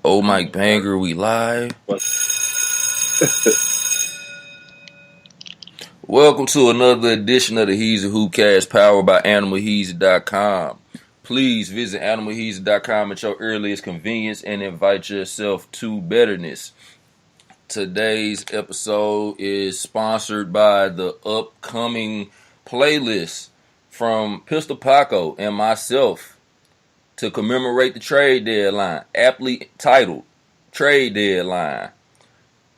Oh, Mike Banger, we live. Welcome to another edition of the Heezy Hoopcast powered by AnimalHeezy.com. Please visit AnimalHeezy.com at your earliest convenience and invite yourself to betterness. Today's episode is sponsored by the upcoming playlist from Pistol Paco and myself to commemorate the trade deadline, aptly titled Trade Deadline.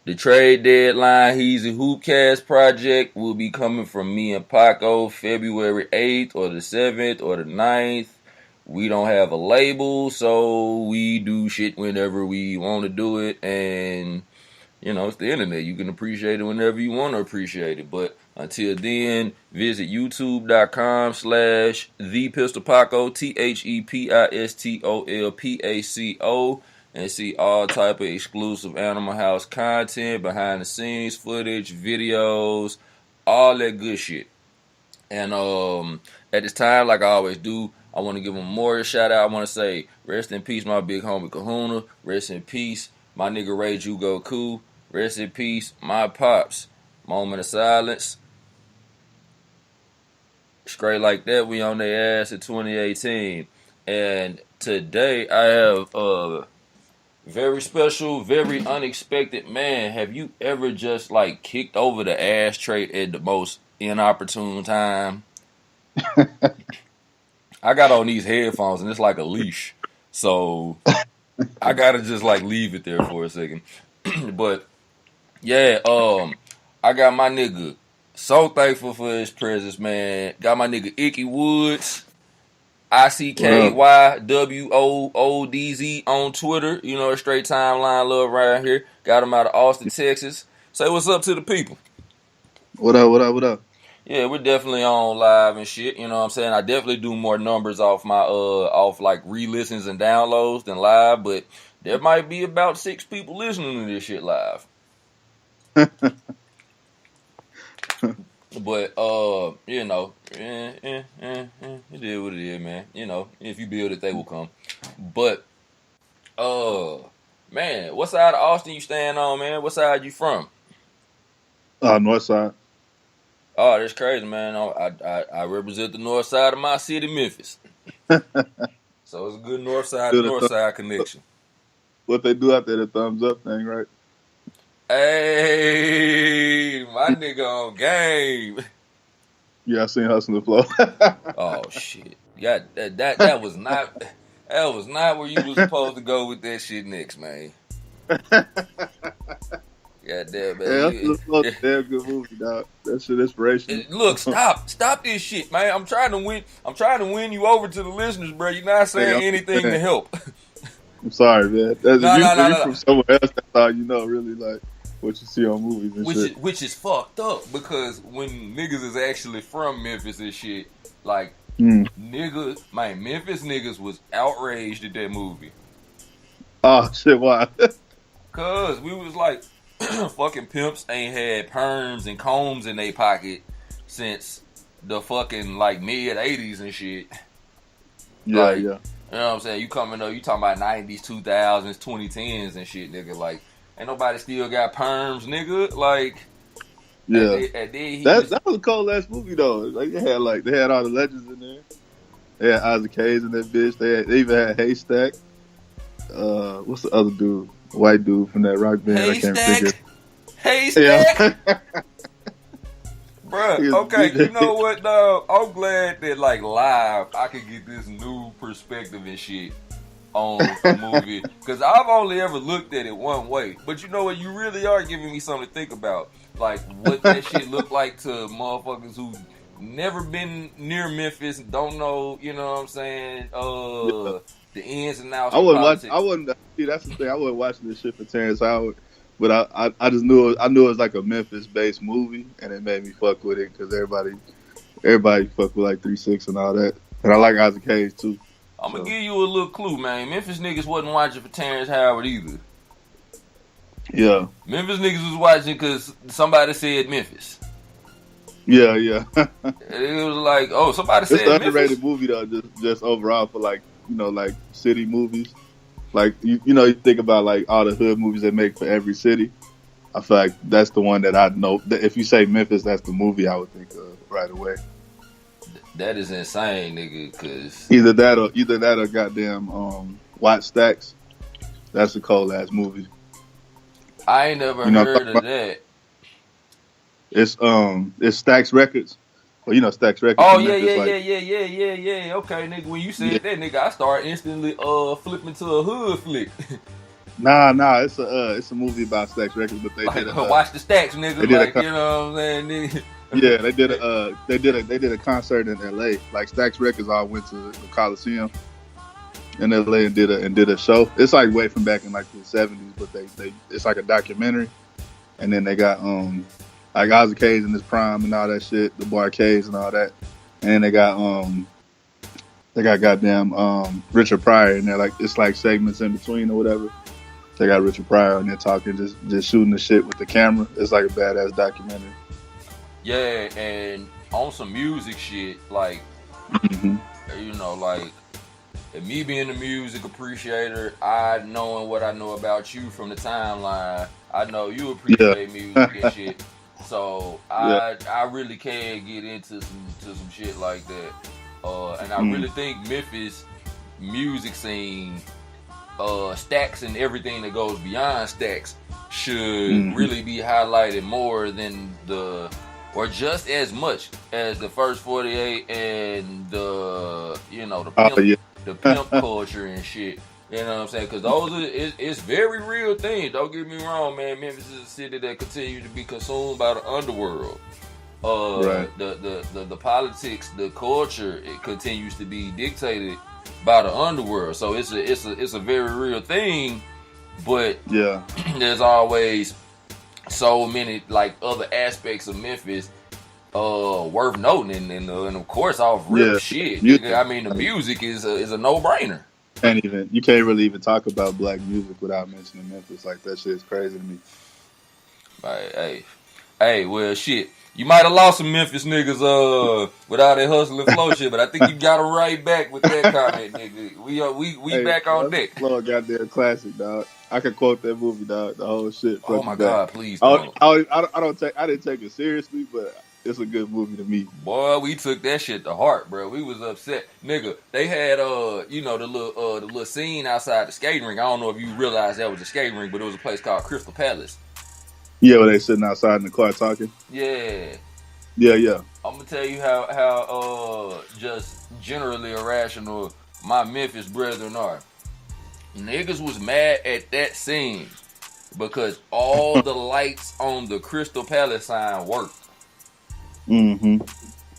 The trade deadline Heezy Hoopcast project will be coming from me and Paco February 8th or the 7th or the 9th. We don't have a label, so we do shit whenever we want to do it. And, you know, it's the internet. You can appreciate it whenever you want to appreciate it. But until then, visit youtube.com/thepistolpaco, THEPISTOLPACO, and see all type of exclusive Animal House content, behind the scenes footage, videos, all that good shit. And at this time, like I always do, I want to give a memorial shout out. I want to say rest in peace, my big homie Kahuna. Rest in peace, my nigga Ray Jugoku. Rest in peace, my pops. Moment of silence. Straight like that, we on their ass in 2018. And today I have a very special, very unexpected man. Have you ever just like kicked over the ashtray at the most inopportune time? I got on these headphones and it's like a leash. So I gotta just like leave it there for a second. But yeah, I got my nigga. So thankful for his presence, man. Got my nigga Icky Woods, ICKYWOODZ on Twitter. You know, a straight timeline love right here. Got him out of Austin, Texas. Say what's up to the people. What up? Yeah, we're definitely on live and shit. You know what I'm saying? I definitely do more numbers off my off like re-listens and downloads than live, but there might be about 6 people listening to this shit live. But you know, it is what it is, man. You know, if you build it, they will come. But man, what side of Austin you staying on, man? What side you from? North side. Oh, that's crazy, man. I represent the north side of my city, Memphis. So it's a good north side connection. What they do out there, the thumbs up thing, right? Hey, my nigga on game. Yeah, I seen Hustle the Flow. Oh shit! Yeah, that was not where you was supposed to go with that shit next, man. God damn, man. Hey, Hustle the Flow, damn good movie, dog. That shit inspirational. Look, stop this shit, man. I'm trying to win you over to the listeners, bro. You're not saying anything to help. I'm sorry, man. If you from somewhere else, that's all you know, really, like what you see on movies and shit. Which is fucked up, because when niggas is actually from Memphis and shit, like niggas, man, Memphis niggas was outraged at that movie. Oh shit, why? Cause we was like, fucking pimps ain't had perms and combs in their pocket since the fucking like mid 80s and shit. Yeah, like, yeah. You know what I'm saying? You coming up, you talking about 90s, 2000s, 2010s and shit, nigga. Like, ain't nobody still got perms, nigga. Like, yeah. That was a cold ass movie though. Like they had all the legends in there. They had Isaac Hayes in that bitch. They even had Haystack. What's the other dude? White dude from that rock band. Haystack. Yeah. Bruh, okay, you know what, dog? I'm glad that, like, live, I could get this new perspective and shit on the movie. Because I've only ever looked at it one way. But you know what? You really are giving me something to think about. Like, what that shit look like to motherfuckers who never been near Memphis, don't know, you know what I'm saying, the ins and outs of politics. That's the thing. I wasn't watching this shit for Terrence Howard. But I just knew it was like a Memphis-based movie, and it made me fuck with it because everybody fuck with like 3-6 and all that. And I like Isaac Hayes too. I'm gonna give you a little clue, man. Memphis niggas wasn't watching for Terrence Howard either. Yeah. Memphis niggas was watching because somebody said Memphis. Yeah. It was like, oh, somebody said Memphis. It's an underrated movie though, just overall for like, you know, like city movies. Like you think about like all the hood movies they make for every city. I feel like that's the one that I know. If you say Memphis, that's the movie I would think of right away. That is insane, nigga. Cause Either that or goddamn Watch Stacks. That's a cold ass movie. I ain't never You know what I'm heard talking of about? that. It's Stax Records. Well, Stax Records Oh in yeah, Memphis, yeah, like yeah, yeah, yeah, yeah, yeah. Okay, nigga. When you yeah. said that, nigga, I started instantly flipping to a hood flick. Nah, it's a movie about Stax Records, but Like watch the stacks, nigga. they did a Like con- you know what I'm saying, nigga. yeah they did a concert in L.A. Like Stax Records all went to the Coliseum in L.A. and did a show. It's like way from back in like the '70s, but they it's like a documentary, and then they got like Isaac Hayes in his prime and all that shit, the Boy K's and all that, and then they got goddamn Richard Pryor in there. Like it's like segments in between or whatever. They got Richard Pryor in there talking, just shooting the shit with the camera. It's like a badass documentary. Yeah, and on some music shit, like Mm-hmm. like and me being a music appreciator, I knowing what I know about you from the timeline, I know you Yeah, appreciate music and shit. So yeah, I really can get into some shit like that. And I mm. really think Memphis music scene, stacks and everything that goes beyond stacks should Mm-hmm. really be highlighted more than or just as much as the first 48 and the Oh yeah, the pimp culture and shit. You know what I'm saying? Because those are it's very real things. Don't get me wrong, man. Memphis is a city that continues to be consumed by the underworld. right. The politics, the culture, it continues to be dictated by the underworld. So it's a very real thing. But Yeah, there's always so many like other aspects of Memphis worth noting, and of course off rip yeah. shit, nigga. Music, I mean the like, music is a no brainer. you can't really even talk about black music without mentioning Memphis. Like that shit is crazy to me. Like, hey, well shit. You might have lost some Memphis niggas without that hustle and flow shit, but I think you got it right back with that comment, nigga. We Hey, back on that's deck. a slow goddamn classic, dog. I could quote that movie, dog. The whole shit, Oh front my to back. god, please don't. I didn't take it seriously, but it's a good movie to me. Boy, we took that shit to heart, bro. We was upset, nigga. They had the little scene outside the skating rink. I don't know if you realized that was a skating rink, but it was a place called Crystal Palace. Yeah, where they sitting outside in the car talking. Yeah, Yeah. I'm gonna tell you how just generally irrational my Memphis brethren are. Niggas was mad at that scene because all the lights on the Crystal Palace sign worked. Mm-hmm.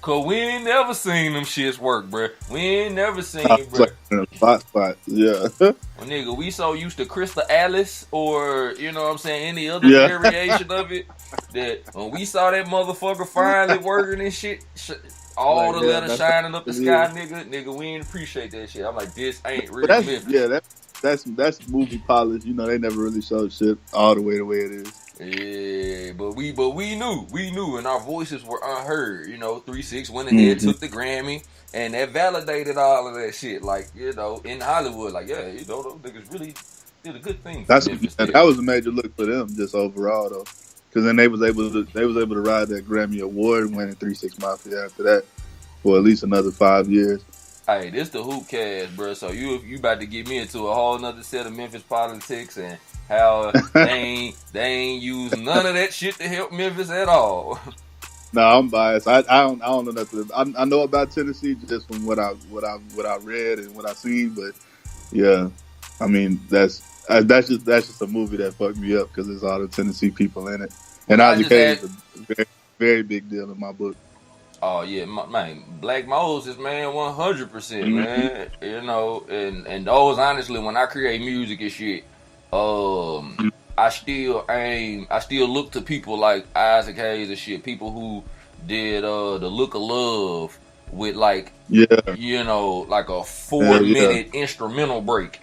Cause we ain't never seen them shits work, bruh. We ain't never seen, I was bruh. like in a spot. Yeah. Well, nigga, we so used to Crystal Alice or, you know what I'm saying, any other Yeah. variation of it, that when we saw that motherfucker finally working and shit, all Like, the yeah, letters that's shining up the what it sky, is. nigga, we ain't appreciate that shit. I'm like, this ain't But real Memphis. that's movie polish. They never really showed shit all the way it is. Yeah, but we knew, and our voices were unheard. 3-6 went ahead, Mm-hmm. took the Grammy, and that validated all of that shit. Like, in Hollywood, like, yeah, those niggas really did a good thing for Memphis That there. was a major look for them just overall though, because then they was able to ride that Grammy award winning 3-6 Mafia after that for at least another 5 years. Hey, this the Hoop Cast, bro. So you about to get me into a whole nother set of Memphis politics and how they ain't used none of that shit to help Memphis at all. No, I'm biased. I don't know nothing. I know about Tennessee just from what I read and what I seen, but yeah, I mean that's just a movie that fucked me up because there's all the Tennessee people in it, and I Isaac just Hayes had. is a very, very big deal in my book. Oh yeah, man, Black Moses, man, 100%, Mm-hmm. man. And those honestly, when I create music and shit, I still look to people like Isaac Hayes and shit, people who did the Look of Love with like Yeah, like a hell yeah. 4-minute instrumental break.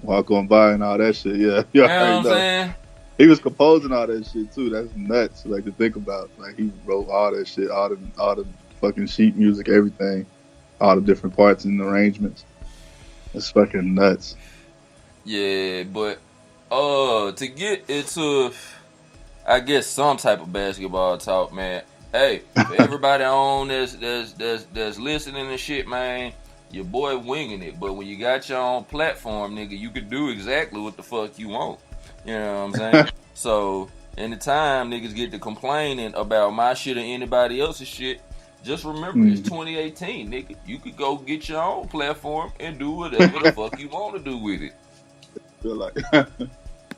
Walk on by and all that shit. Yeah, You you know what already I'm know. saying? He was composing all that shit too. That's nuts. Like to think about. Like he wrote all that shit, all the fucking sheet music, everything, all the different parts and arrangements. It's fucking nuts. Yeah, but to get into, I guess, some type of basketball talk, man. Hey, for everybody on that's listening and shit, man, your boy winging it. But when you got your own platform, nigga, you can do exactly what the fuck you want. You know what I'm saying? So, anytime niggas get to complaining about my shit or anybody else's shit, just remember it's 2018, nigga. You could go get your own platform and do whatever the fuck you want to do with it. Feel like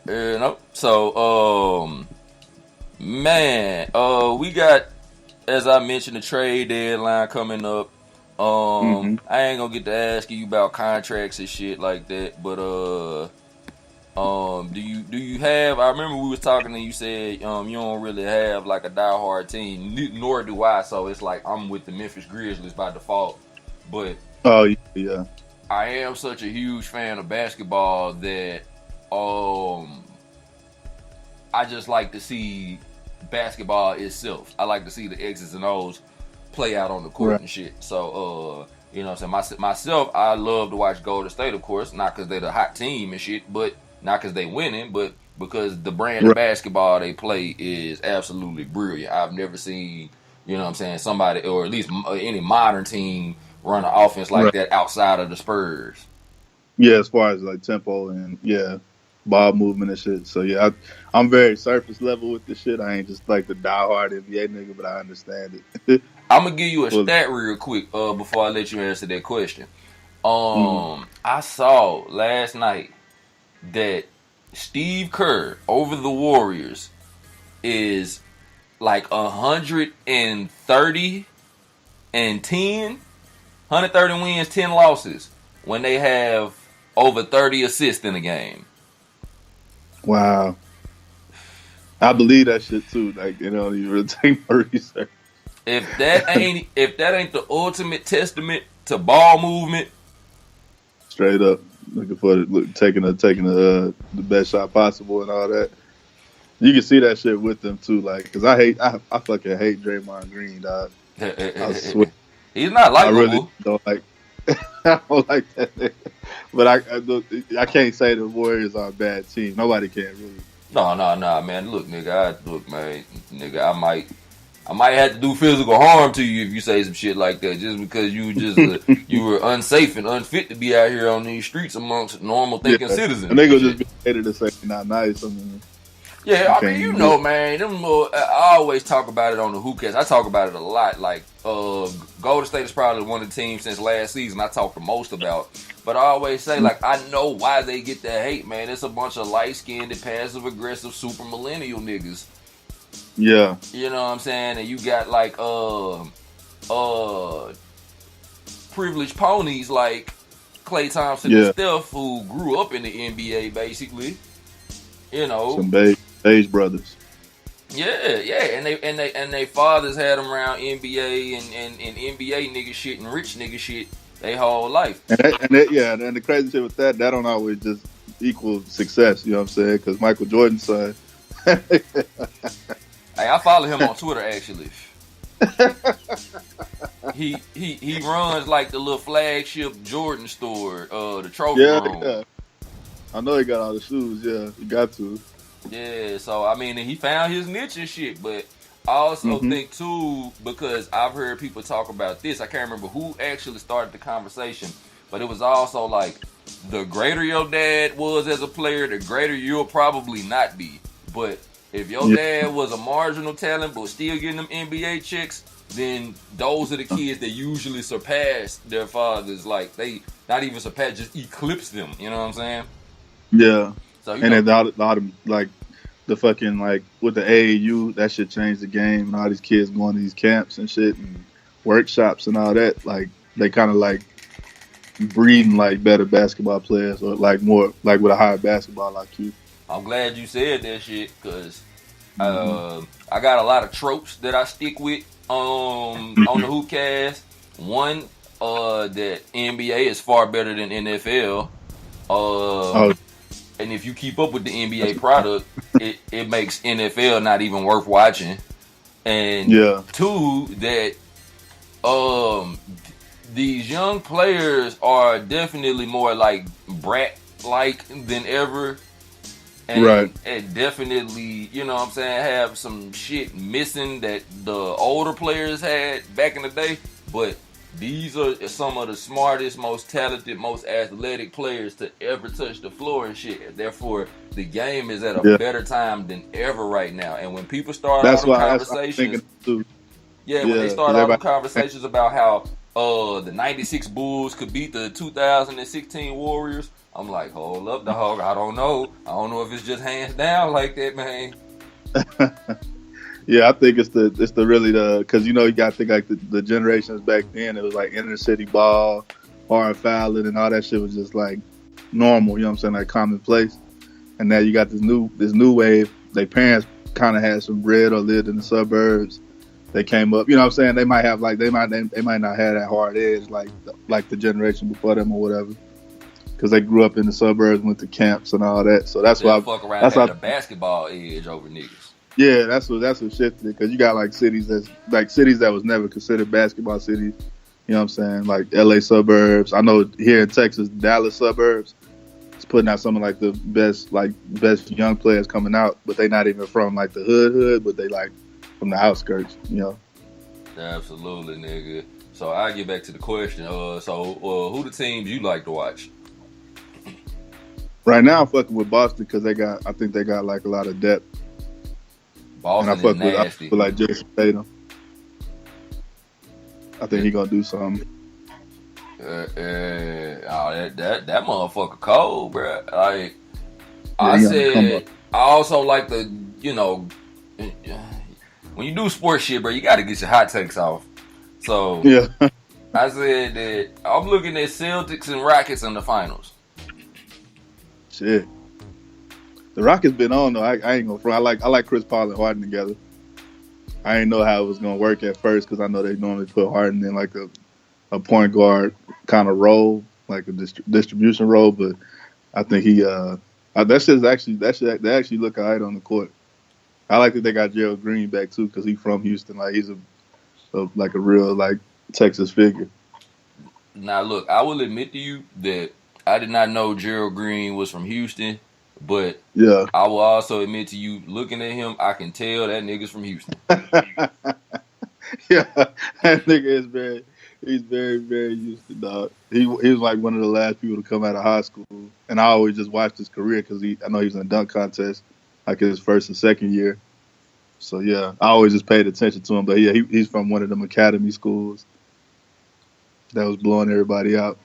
You know? So, man, we got, as I mentioned, the trade deadline coming up. I ain't gonna get to asking you about contracts and shit like that, but do you have? I remember we was talking and you said you don't really have like a diehard team, nor do I. So it's like I'm with the Memphis Grizzlies by default, but oh yeah, I am such a huge fan of basketball that I just like to see basketball itself. I like to see the X's and O's play out on the court right. and shit. So, you know what I'm saying? Myself, I love to watch Golden State, of course, not because they're the hot team and shit, but not because they winning, but because the brand of basketball they play is absolutely brilliant. I've never seen, you know what I'm saying, somebody, or at least any modern team run an offense like that outside of the Spurs. Yeah, as far as like tempo and ball movement and shit. So yeah, I'm very surface level with this shit. I ain't just like the diehard NBA nigga, but I understand it. I'm gonna give you a stat real quick before I let you answer that question. I saw last night that Steve Kerr over the Warriors is like 130 and 10, 130 wins, 10 losses when they have over 30 assists in a game. Wow. I believe that shit too. Like, you know, you really take my research. If that ain't the ultimate testament to ball movement, straight up looking for taking the best shot possible and all that. You can see that shit with them too, like, cause I fucking hate Draymond Green, dog. I swear, he's not likable. I really don't like. I don't like that. But I can't say the Warriors are a bad team. Nobody can really. No, man. Look, nigga, I might have to do physical harm to you if you say some shit like that, just because you were unsafe and unfit to be out here on these streets amongst normal thinking citizens. And they gonna just be hated to say not nice. I mean, yeah, I mean, you know, man. I always talk about it on the Hoopcast. I talk about it a lot. Like, Golden State is probably one of the teams since last season I talk the most about. But I always say, like, I know why they get that hate, man. It's a bunch of light-skinned, passive-aggressive, super millennial niggas. Yeah. You know what I'm saying? And you got, like, privileged ponies like Klay Thompson and Steph, who grew up in the NBA, basically. You know. Some beige brothers. Yeah, and they fathers had them around NBA and NBA nigga shit and rich nigga shit they whole life. And the crazy shit with that don't always just equal success. You know what I'm saying? Because Michael Jordan's son. Hey, I follow him on Twitter actually. He runs like the little flagship Jordan store, the trophy room. Yeah. I know he got all the shoes. Yeah, he got to. Yeah, so I mean, he found his niche and shit, but I also think too, because I've heard people talk about this. I can't remember who actually started the conversation, but it was also like, the greater your dad was as a player, the greater you'll probably not be. But if your dad was a marginal talent but still getting them NBA checks, then those are the kids that usually surpass their fathers. Like, they not even surpass, just eclipse them. You know what I'm saying? Yeah. So, and then a lot of like the fucking, like, with the AAU, that shit changed the game, and all these kids going to these camps and shit and workshops and all that. Like, they kind of like breeding like better basketball players, or like more like with a higher basketball IQ. I'm glad you said that shit, because I got a lot of tropes that I stick with on the Hoopcast. One, that NBA is far better than NFL. And if you keep up with the NBA product, it makes NFL not even worth watching. And two, that these young players are definitely more like brat like than ever. Right. And definitely, you know what I'm saying, have some shit missing that the older players had back in the day. But these are some of the smartest, most talented, most athletic players to ever touch the floor and shit. Therefore, the game is at a Yeah. better time than ever right now. And when people start all That's them why. That's I'm conversations, thinking too. yeah, when they Yeah, because start all them everybody. conversations about how the '96 Bulls could beat the 2016 Warriors, I'm like, hold up, dog. I don't know. I don't know if it's just hands down like that, man. Yeah, I think it's the really the because you got to think like the generations back then. It was like inner city ball, hard fouling, and all that shit was just like normal. You know what I'm saying? Like commonplace. And now you got this new wave. Their parents kind of had some bread or lived in the suburbs. They came up. You know what I'm saying? They might have like they might not have that hard edge like the generation before them or whatever. Because they grew up in the suburbs, went to camps and all that. So that's They'll why. fuck around That's had why. a basketball edge over niggas. Yeah, that's what shifted it. Because you got like cities that was never considered basketball cities. You know what I'm saying? Like L.A. suburbs. I know here in Texas, Dallas suburbs. It's putting out some of like the best young players coming out, but they not even from like the hood, but they like from the outskirts. Absolutely, nigga. So I get back to the question. Who the teams you like to watch? Right now I'm fucking with Boston because I think they got like a lot of depth, and Boston is I fuck nasty. with like Jason Tatum. I think he gonna do something. That motherfucker cold, bro. Like Yeah, I he on the come up. said, I also like the, when you do sports shit, bro, you got to get your hot takes off. So Yeah, I said that I'm looking at Celtics and Rockets in the finals. shit. The Rockets been on though. I ain't gonna front. I like Chris Paul and Harden together. I ain't know how it was gonna work at first because I know they normally put Harden in like a point guard kind of role, like a distribution role. But I think that shit's actually they actually look alright on the court. I like that they got Gerald Green back too because he's from Houston. Like he's like a real like Texas figure. Now, look, I will admit to you that I did not know Gerald Green was from Houston, but Yeah. I will also admit to you, looking at him, I can tell that nigga's from Houston. Yeah, that nigga he's very, very used to dog. He was like one of the last people to come out of high school, and I always just watched his career because I know he was in a dunk contest like his first and second year. So yeah, I always just paid attention to him. But yeah, he's from one of them academy schools that was blowing everybody out.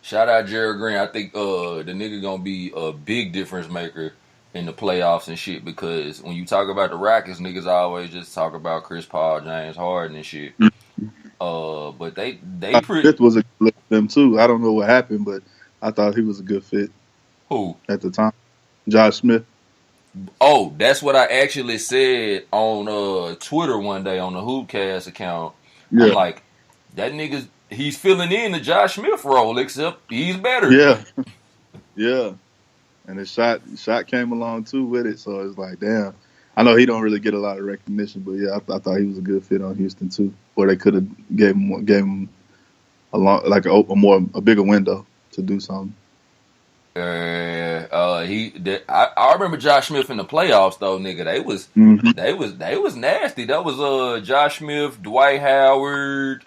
Shout out Gerald Green. I think the nigga gonna be a big difference maker in the playoffs and shit because when you talk about the Rockets, niggas always just talk about Chris Paul, James Harden and shit. But they pretty Fifth was a good look for them too. I don't know what happened, but I thought he was a good fit who? at the time. Josh Smith. Oh, that's what I actually said on Twitter one day on the Hoopcast account. I'm Yeah, like, that nigga, he's filling in the Josh Smith role, except he's better. yeah, yeah. And his shot came along too with it. So it's like, damn. I know he don't really get a lot of recognition, but yeah, I thought he was a good fit on Houston too. Or they could have gave him a bigger window to do something. I remember Josh Smith in the playoffs though, nigga. Mm-hmm. They was nasty. That was Josh Smith, Dwight Howard,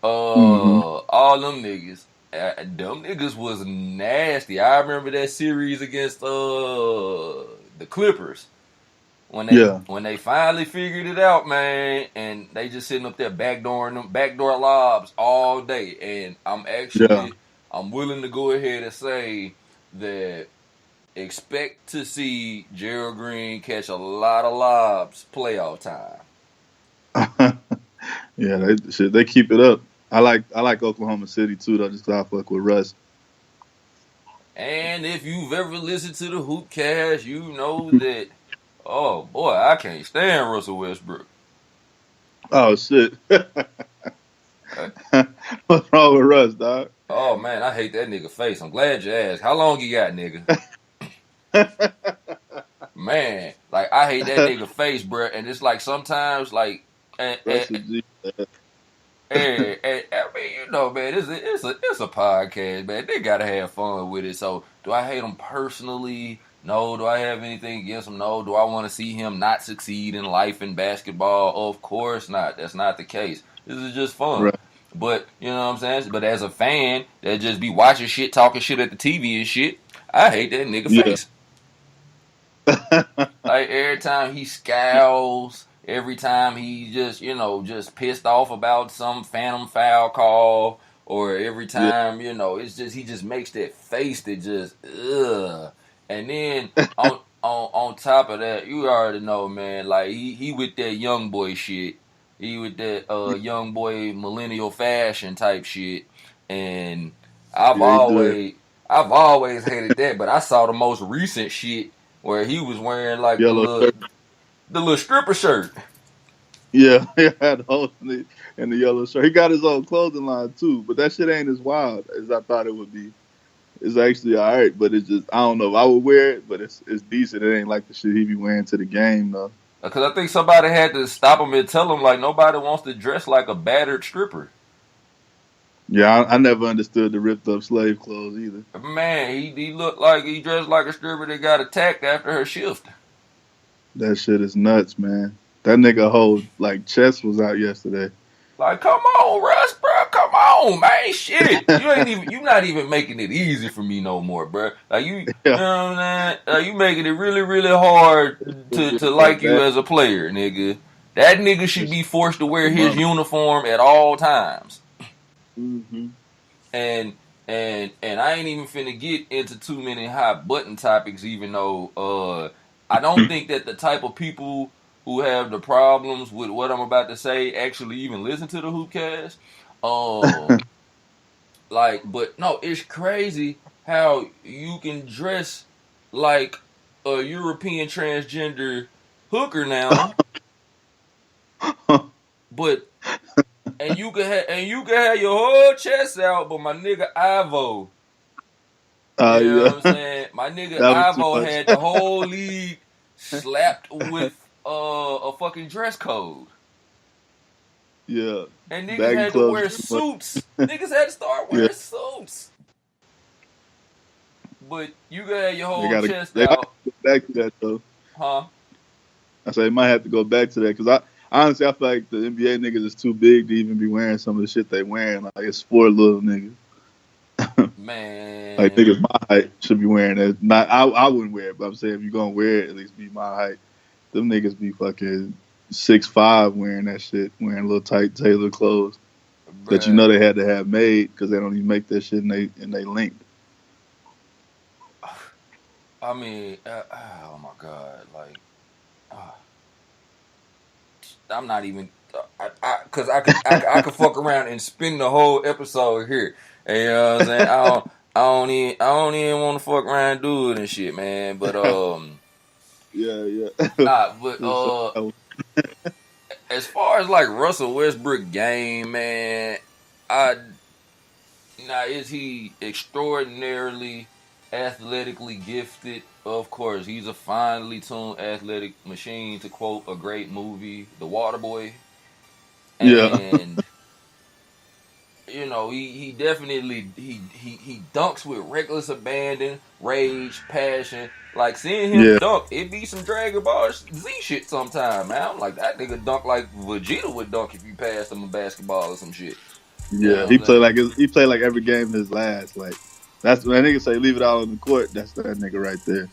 Mm-hmm. all them niggas. Them niggas was nasty. I remember that series against the Clippers when Yeah, they finally figured it out, man, and they just sitting up there backdoor lobs all day. And yeah. I'm willing to go ahead and say that expect to see Gerald Green catch a lot of lobs playoff time. Yeah, they keep it up. I like Oklahoma City too though, just 'cause I fuck with Russ. And if you've ever listened to the Hoopcast, you know that, oh boy, I can't stand Russell Westbrook. Oh shit. Uh, What's wrong with Russ, dog? Oh man, I hate that nigga face. I'm glad you asked. How long you got, nigga? Man, like I hate that nigga face, bro. And it's like sometimes, like, and, Russ is G. and I mean, you know, man, it's a podcast, man. They gotta have fun with it. So, do I hate him personally? No. Do I have anything against him? No. Do I want to see him not succeed in life and basketball? Of course not. That's not the case. This is just fun. Right. But you know what I'm saying. But as a fan that just be watching shit, talking shit at the TV and shit, I hate that nigga Yeah. face. Like every time he scowls, every time he just, just pissed off about some phantom foul call, or every Yeah. time, it's just he just makes that face that just ugh. And then on top of that, you already know, man, like he with that young boy shit. He with that young boy millennial fashion type shit. And I've Yeah, he do it. always I've always hated that, but I saw the most recent shit where he was wearing like the Yellow little shirt. the little stripper shirt. Yeah, he had holes in the yellow shirt. He got his own clothing line too, but that shit ain't as wild as I thought it would be. It's actually all right, but it's just I don't know if I would wear it, but it's decent. It ain't like the shit he be wearing to the game though. Because I think somebody had to stop him and tell him like nobody wants to dress like a battered stripper. Yeah, I never understood the ripped up slave clothes either. Man, he looked like he dressed like a stripper that got attacked after her shift. That shit is nuts, man. That nigga whole like chest was out yesterday. Like, come on, Russ, bro, come on, man, shit. You not even making it easy for me no more, bro. Like you Yeah, know what I'm saying? Like, you making it really, really hard to like you that as a player, nigga. That nigga should be forced to wear his uniform at all times. mm-hmm. And and I ain't even finna get into too many hot button topics, even though I don't think that the type of people who have the problems with what I'm about to say actually even listen to the Hoopcast. But no, it's crazy how you can dress like a European transgender hooker now, but you can have your whole chest out, but my nigga Ivo, you know Yeah, what I'm saying? My nigga that was too Ivo much. had the whole league slapped with a fucking dress code. Yeah, And niggas baggy had to clothes wear is too much. suits. Niggas had to start Yeah, wearing suits. But you got your they whole gotta chest they might out, go back to that though. huh? I say they might have to go back to that because I honestly I feel like the NBA niggas is too big to even be wearing some of the shit they wearing. Like it's for little niggas. Like Man, niggas my height should be wearing that. Not I wouldn't wear it, but I'm saying if you gonna wear it, at least be my height. Them niggas be fucking 6'5" wearing that shit, wearing little tight tailored clothes that you bruh. know they had to have made because they don't even make that shit in they length. I mean, oh my god, like, uh, I'm not even, cause I could fuck around and spend the whole episode here. And, you know what I'm saying? I don't even want to fuck around and do it and shit, man. But Yeah, yeah. nah, but So, as far as like Russell Westbrook game, man, I now is he extraordinarily athletically gifted? Of course, he's a finely tuned athletic machine. To quote a great movie, The Waterboy, yeah, and he definitely he dunks with reckless abandon, rage, passion. Like seeing him yeah, dunk, it be some Dragon Ball Z shit sometime, man. I'm like that nigga dunk like Vegeta would dunk if you passed him a basketball or some shit. You yeah. know what I'm saying? He played like every game his last. Like that's when nigga say leave it all on the court. That's that nigga right there.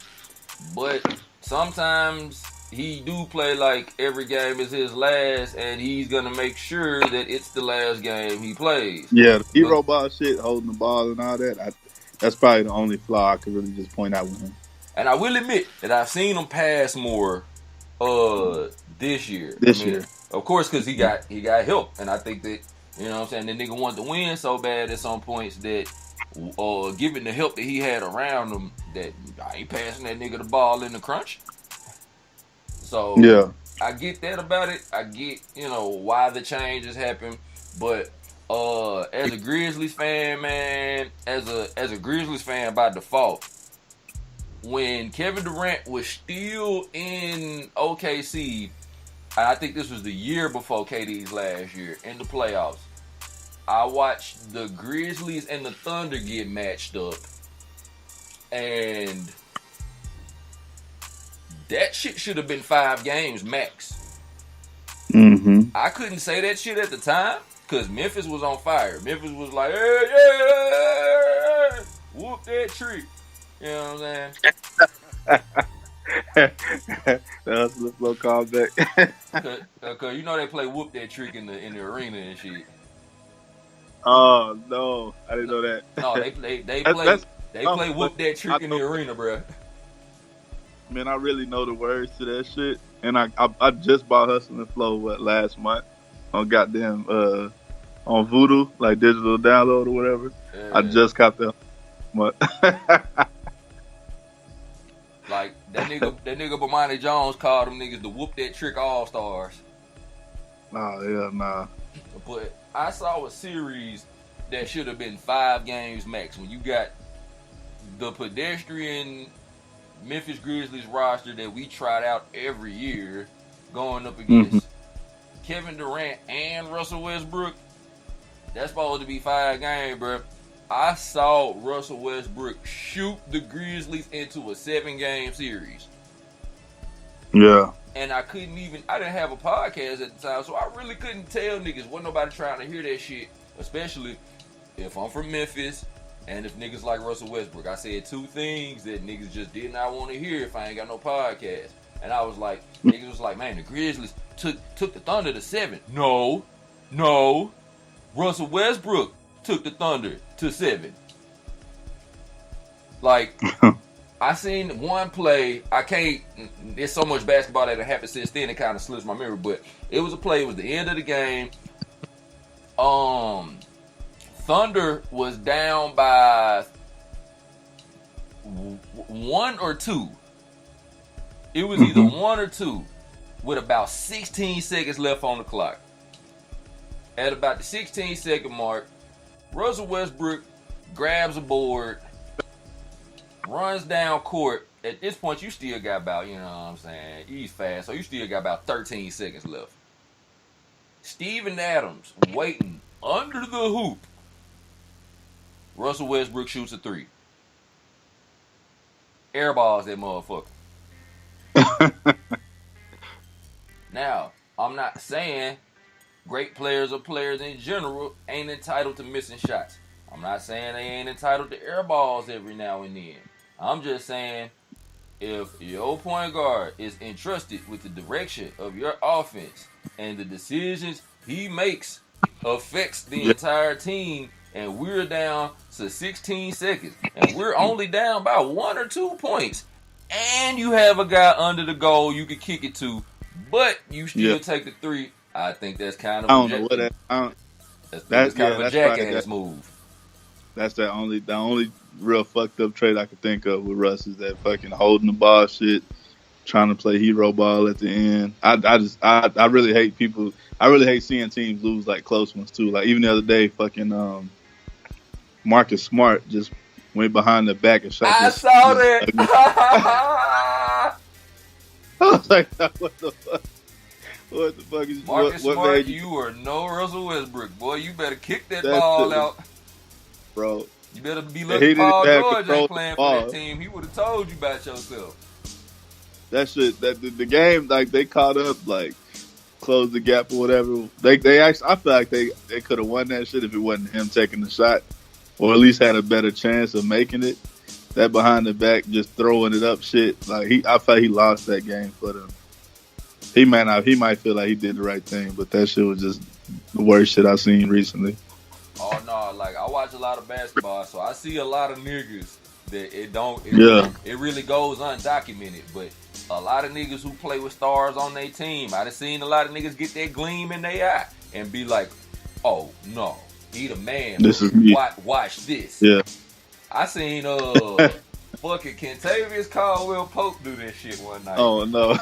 But sometimes he do play like every game is his last, and he's gonna make sure that it's the last game he plays. Yeah, the But hero ball shit, holding the ball and all that. That's probably the only flaw I could really just point out with him. and I will admit that I've seen him pass more this year. I This mean, year. of course, because he got help, and I think that you know what I'm saying the nigga wanted to win so bad at some points that given the help that he had around him, that I ain't passing that nigga the ball in the crunch. So Yeah, I get that about it. I get why the changes happen, but as a Grizzlies fan, man, as a Grizzlies fan by default, when Kevin Durant was still in OKC, I think this was the year before KD's last year in the playoffs. I watched the Grizzlies and the Thunder get matched up, and that shit should have been 5 games max. Mm-hmm. I couldn't say that shit at the time because Memphis was on fire. Memphis was like, hey, whoop that trick. You know what I'm saying? That's the flow callback. Cause you know they play whoop that trick in the arena and shit. Oh no, I didn't know that. No, they play That's whoop that trick in the arena, bro. Man, I really know the words to that shit, and I just bought Hustle and Flow last month on goddamn on Voodoo, like digital download or whatever. Yeah. I just got that month. Like that nigga Bomani Jones called them niggas the whoop that trick all stars. Oh yeah, nah. But I saw a series that should have been 5 games max when you got the pedestrian Memphis Grizzlies roster that we tried out every year going up against Kevin Durant and Russell Westbrook. That's supposed to be 5 games, bro. I saw Russell Westbrook shoot the Grizzlies into a 7-game series. Yeah. And I didn't have a podcast at the time, so I really couldn't tell niggas. Wasn't nobody trying to hear that shit, especially if I'm from Memphis and if niggas like Russell Westbrook. I said 2 things that niggas just did not want to hear if I ain't got no podcast. And I was like, niggas was like, man, the Grizzlies took the Thunder to 7. No. Russell Westbrook took the Thunder to 7. Like, I seen one play. I can't. There's so much basketball that happened since then. It kind of slips my memory, but it was a play. It was the end of the game. Thunder was down by 1 or 2. It was either 1 or 2, with about 16 seconds left on the clock. At about the 16-second mark, Russell Westbrook grabs a board, runs down court. At this point, you still got about, you know what I'm saying, he's fast, so you still got about 13 seconds left. Steven Adams waiting under the hoop. Russell Westbrook shoots a 3. Airballs that motherfucker. Now, I'm not saying great players or players in general ain't entitled to missing shots. I'm not saying they ain't entitled to air balls every now and then. I'm just saying if your point guard is entrusted with the direction of your offense and the decisions he makes affects the entire team, and we're down to 16 seconds and we're only down by 1 or 2 points, and you have a guy under the goal you can kick it to, but you still take the 3, I think that's kind of I don't know what that. that's kind of a jackass move. That's the only real fucked up trade I could think of with Russ is that fucking holding the ball shit, trying to play hero ball at the end. I really hate people. I really hate seeing teams lose like close ones too. Like even the other day, fucking Marcus Smart just went behind the back and shot. I saw that. I was like, what the fuck? What the fuck is Marcus what Smart? made You are no Russell Westbrook, boy. You better kick that ball out, bro. You better be lucky Paul George ain't playing for that team. He would have told you about yourself. That shit, the game, like they caught up, like closed the gap or whatever. They actually, I feel like they could have won that shit if it wasn't him taking the shot, or at least had a better chance of making it. That behind the back, just throwing it up, shit. Like I felt he lost that game for them. He might feel like he did the right thing, but that shit was just the worst shit I've seen recently. Oh no, like I watch a lot of basketball, so I see a lot of niggas that it really goes undocumented, but a lot of niggas who play with stars on their team, I done seen a lot of niggas get that gleam in their eye and be like, oh no, he the man. This is me. Watch this. Yeah. I seen fucking Kentavious Caldwell Pope do this shit one night. Oh no.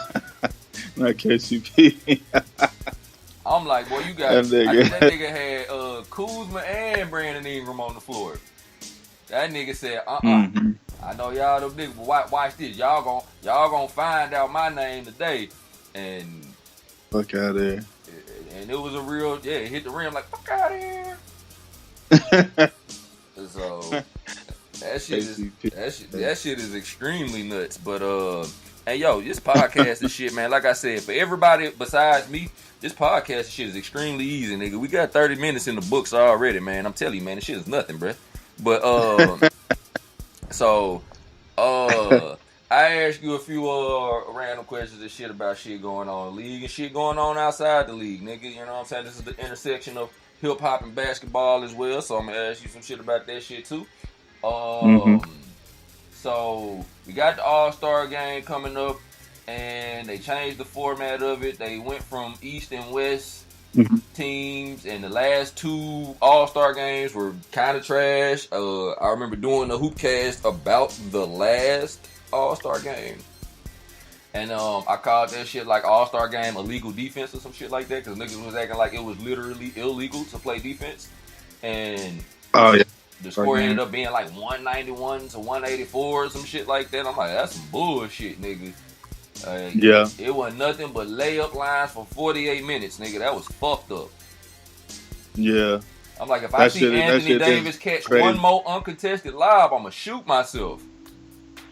Not KCP. I'm like, boy, you got that nigga had Kuzma and Brandon Ingram on the floor. That nigga said, I know y'all them niggas, but watch this. Y'all gonna find out my name today. And fuck out of here. And it was a real, it hit the rim like, fuck out of here. So that shit is KCP. that shit is extremely nuts. But hey yo, this podcast is shit, man. Like I said, for everybody besides me, this podcast shit is extremely easy, nigga. We got 30 minutes in the books already, man. I'm telling you, man, this shit is nothing, bruh. But so I asked you a few random questions and shit about shit going on in the league and shit going on outside the league, nigga. You know what I'm saying? This is the intersection of hip hop and basketball as well, so I'm gonna ask you some shit about that shit too. Mm-hmm. So we got the All-Star game coming up, and they changed the format of it. They went from East and West Mm-hmm. teams, and the last two All-Star games were kind of trash. I remember doing a hoopcast about the last All-Star game, and I called that shit like All-Star game illegal defense or some shit like that, because niggas was acting like it was literally illegal to play defense, and Oh yeah. the score ended up being like 191 to 184 or some shit like that. I'm like, that's some bullshit, nigga. Yeah. It wasn't nothing but layup lines for 48 minutes, nigga. That was fucked up. Yeah. I'm like, if I see Anthony Davis catch crazy. one more uncontested lob, I'ma shoot myself.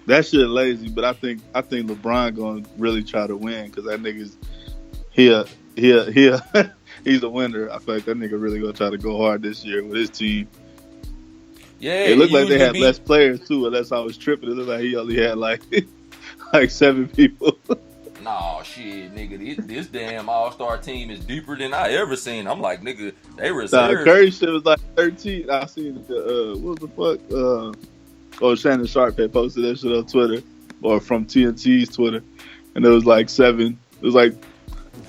That shit lazy, but I think LeBron gonna really try to win because that nigga's he's a winner. I feel like that nigga really gonna try to go hard this year with his team. Yeah, it looked like they had less players too, unless I was tripping. It looked like he only had like 7 people. Nah, shit, nigga. This damn All-Star team is deeper than I ever seen. I'm like, nigga, they reserved. Curry shit was like 13. I seen what the fuck? Shannon Sharp had posted that shit on Twitter, or from TNT's Twitter, and it was like 7. It was like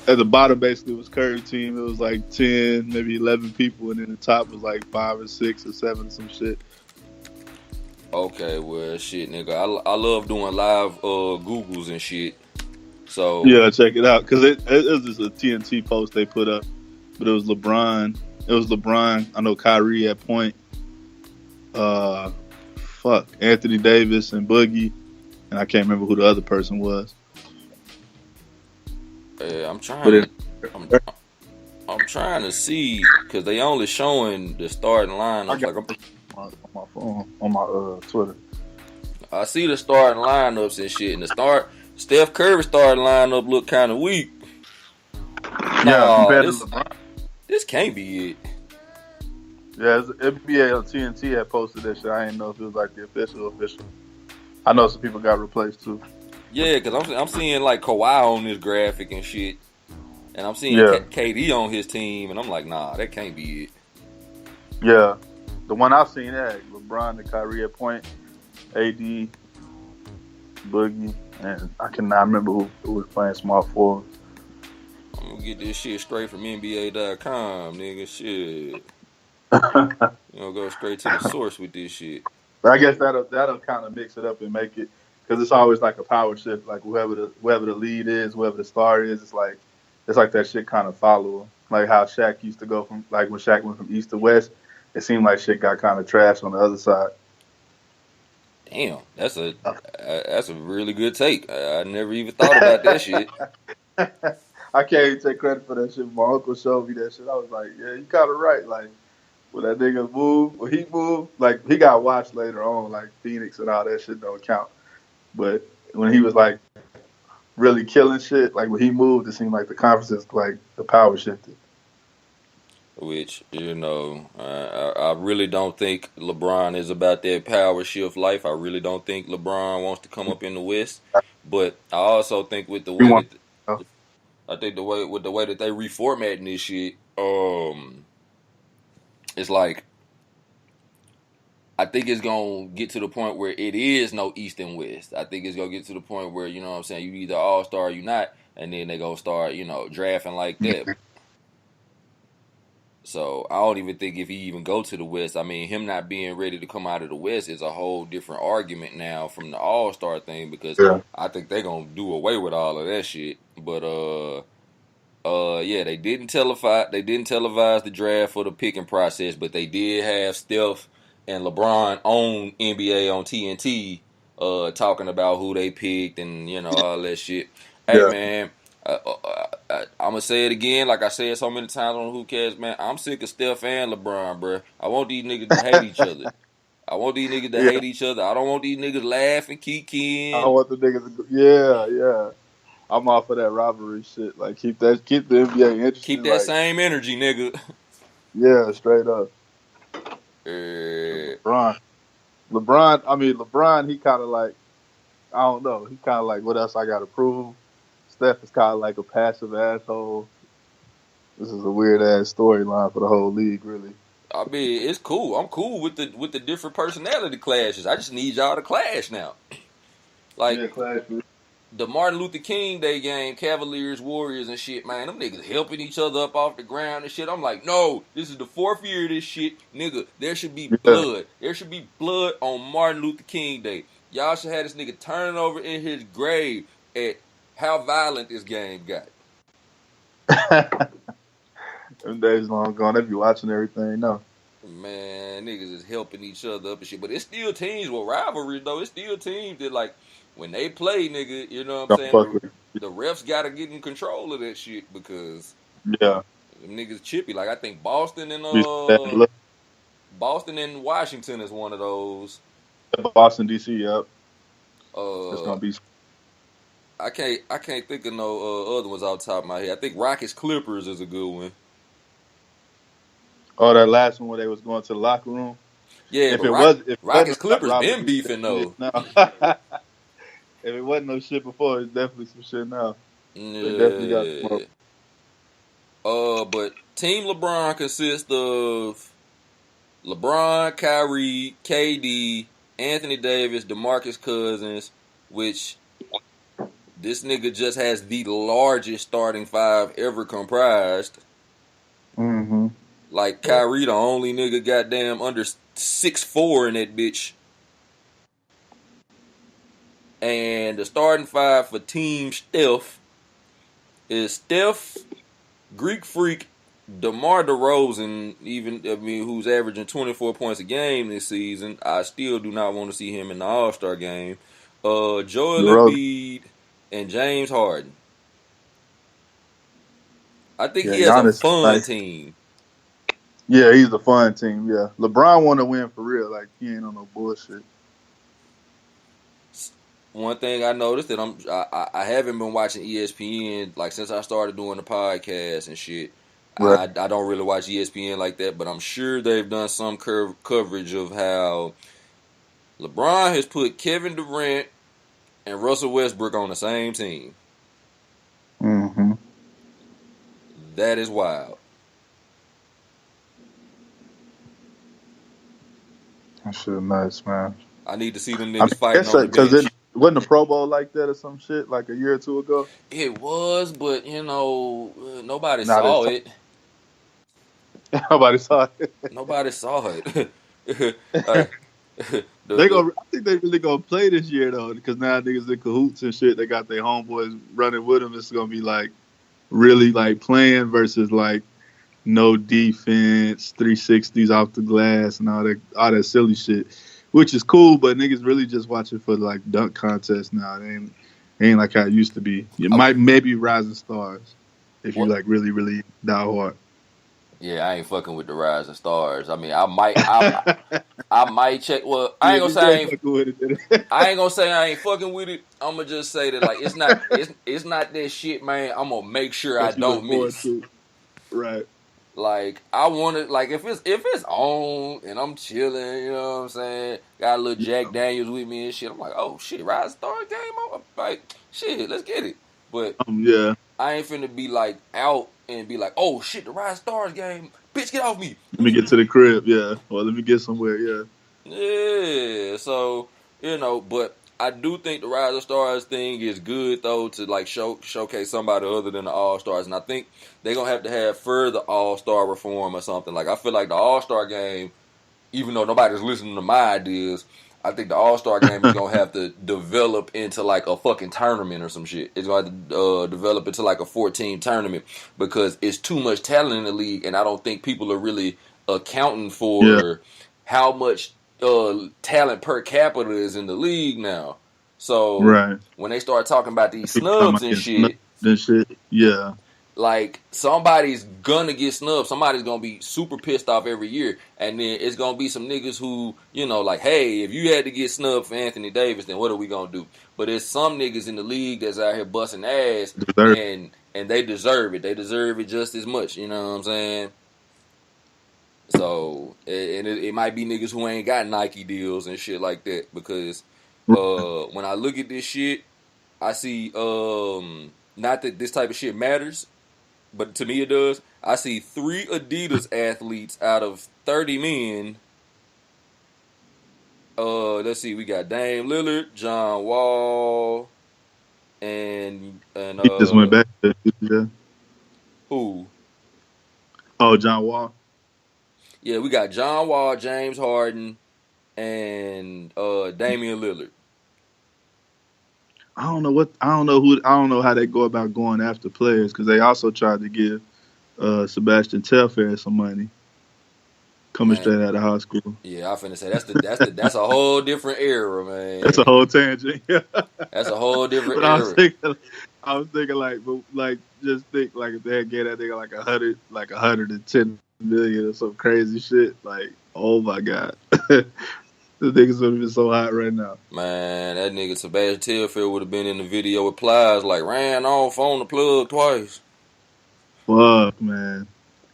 at the bottom basically was Curry team. It was like 10, maybe 11 people, and then the top was like 5 or 6 or 7 or some shit. Okay, well, shit, nigga. I love doing live Googles and shit. So yeah, check it out because it was just a TNT post they put up, but it was LeBron. I know Kyrie at point. Anthony Davis and Boogie, and I can't remember who the other person was. Yeah, I'm trying to see because they only showing the starting lineups. Like on my phone, on my Twitter. I see the starting lineups and shit, and Steph Curry starting lineup look kind of weak. Yeah, compared to LeBron. This can't be it. Yeah, NBA on TNT had posted that shit. I didn't know if it was like the official. I know some people got replaced too. Yeah, because I'm seeing like Kawhi on this graphic and shit, and I'm seeing KD on his team, and I'm like, nah, that can't be it. Yeah, the one I've seen had LeBron and Kyrie at point, AD, Boogie, and I cannot remember who was playing small forward. I'm gonna get this shit straight from NBA.com, nigga. Shit. You know, go straight to the source with this shit. But I guess that'll kind of mix it up and make it, because it's always like a power shift. Like whoever the lead is, whoever the star is, it's like that shit kind of follow. Like how Shaq used to go from, like when Shaq went from east to west, it seemed like shit got kind of trash on the other side. Damn, that's a really good take. I never even thought about that shit. I can't even take credit for that shit. My uncle showed me that shit. I was like, yeah, you kind of right. Like, when that nigga moved, when he moved, like, he got watched later on, like, Phoenix and all that shit don't count. But when he was, like, really killing shit, like, when he moved, it seemed like the conferences, like, the power shifted. Which, you know, I really don't think LeBron is about that power shift life. I really don't think LeBron wants to come up in the West. But I also think with the way that they reformatting this shit, it's like I think it's gonna get to the point where it is no East and West. I think it's gonna get to the point where, you know what I'm saying, you either all-star or you not, and then they gonna start, you know, drafting like that. So I don't even think if he even go to the West, I mean, him not being ready to come out of the West is a whole different argument now from the All-Star thing, because I think they're gonna do away with all of that shit. But they didn't televise the draft for the picking process, but they did have Steph and LeBron on NBA on TNT talking about who they picked and, you know, all that shit. Hey man, I'm gonna say it again, like I said so many times on Who Cares, man. I'm sick of Steph and LeBron, bro. I want these niggas to hate each other. I want these niggas to Yeah, hate each other. I don't want these niggas laughing, I kikiing. want the niggas. To go, yeah, yeah. I'm off of that rivalry shit. Like keep the NBA Keep interesting. that Like same energy, nigga. yeah, straight up. Uh, LeBron. I mean, LeBron. He kind of like I don't know. He kind of like what else I got to prove. Steph is kind of like a passive asshole. This is a weird ass storyline for the whole league, really. I mean, it's cool. I'm cool with the different personality clashes. I just need y'all to clash now. Like Yeah, class. the Martin Luther King Day game, Cavaliers, Warriors, and shit, man. Them niggas helping each other up off the ground and shit. I'm like, no, this is the fourth year of this shit, nigga. There should be Yeah. blood. There should be blood on Martin Luther King Day. Y'all should have this nigga turning over in his grave at how violent this game got. Them days long gone. They be watching everything now. Man, niggas is helping each other up and shit. But it's still teams with rivalry, though. It's still teams that, like, when they play, nigga, you know what I'm Don't saying? fuck The, with the refs got to get in control of that shit because it. Yeah. them niggas chippy. Like, I think Boston and Be bad luck. Boston and Washington is one of those. Boston, DC. Yep. It's Uh, gonna be. I can't think of no other ones off the top of my head. I think Rockets Clippers is a good one. Oh, that last one where they was going to the locker room. Yeah, If but it was, if it Rockets wasn't a Clippers been rivalry, it's beefing definitely though. is now. If it wasn't no shit before, it's definitely some shit now. They definitely got smoke. Yeah. But Team LeBron consists of LeBron, Kyrie, KD, Anthony Davis, DeMarcus Cousins, which this nigga just has the largest starting five ever comprised. Mm-hmm. Like Kyrie, the only nigga goddamn under 6'4" in that bitch. And the starting five for Team Steph is Steph, Greek Freak, DeMar DeRozan, who's averaging 24 points a game this season. I still do not want to see him in the All-Star game. Joel DeRozan. Embiid and James Harden. I think Yeah, he has a Giannis. fun Like, team. yeah, he's the fun team. Yeah, LeBron want to win for real. Like he ain't on no bullshit. One thing I noticed that I haven't been watching ESPN like since I started doing the podcast and shit. Right. I don't really watch ESPN like that, but I'm sure they've done some coverage of how LeBron has put Kevin Durant and Russell Westbrook on the same team. Mm-hmm. That is wild. That shit nuts, man. I need to see them I mean, niggas fighting guess on the because it bench. wasn't a Pro Bowl like that or some shit like a year or two ago. It was, but nobody Not as saw time. it. Nobody saw it. Nobody saw it. Like, They go. I think they really gonna play this year though, because now niggas in cahoots and shit. They got their homeboys running with them. It's gonna be like really like playing versus like no defense, 360s off the glass, and all that silly shit, which is cool. But niggas really just watching for like dunk contests now. It ain't like how it used to be. It might maybe Rising Stars if you like really really die hard. yeah, I ain't fucking with the Rising Stars. I mean, I might check. Well, I Yeah, ain't gonna you say I can't ain't. fuck with it. I ain't gonna say I ain't fucking with it. I'm gonna just say that like it's not that shit, man. I'm gonna make sure I What you look don't forward miss. to, right? Like I want to like if it's on and I'm chilling, you know what I'm saying? Got a little Jack Daniels with me and shit. I'm like, oh shit, Rising Stars game on. Like shit, let's get it. But Yeah. I ain't finna be like out and be like, oh shit, the Rising Stars game, bitch, get off me. Let me get to the crib, yeah. Or let me get somewhere, yeah. Yeah, so but I do think the Rising Stars thing is good though to like showcase somebody other than the All Stars, and I think they're gonna have to have further All Star reform or something. Like I feel like the All Star game, even though nobody's listening to my ideas, I think the All Star game is gonna have to develop into like a fucking tournament or some shit. It's gonna have to develop into like a 14 tournament because it's too much talent in the league, and I don't think people are really accounting Yeah. for how much talent per capita is in the league now. So Right. when they start talking about these People talking snubs about and getting snubbed shit, and shit. Yeah. Like, somebody's gonna get snubbed. Somebody's gonna be super pissed off every year. And then it's gonna be some niggas who, like, hey, if you had to get snubbed for Anthony Davis, then what are we gonna do? But there's some niggas in the league that's out here busting ass, Deserve. and they deserve it. They deserve it just as much. You know what I'm saying? So, and it might be niggas who ain't got Nike deals and shit like that. Because when I look at this shit, I see, not that this type of shit matters, but to me it does. I see 3 Adidas athletes out of 30 men. Let's see, we got Dame Lillard, John Wall, and He just went back to yeah. who? Oh, John Wall. Yeah, we got John Wall, James Harden, and Damian Lillard. I don't know how they go about going after players because they also tried to give Sebastian Telfair some money coming Man, straight out of high school. yeah, I finna say that's a whole different era, That's man. a whole tangent. That's a whole different But era. I was thinking like just think like if they had gave that nigga like 110 million or some crazy shit. Like, oh my god. The niggas would have been so hot right now. Man, that nigga Sebastian Telfair would have been in the video with Plies like ran off on the plug twice. Fuck, man.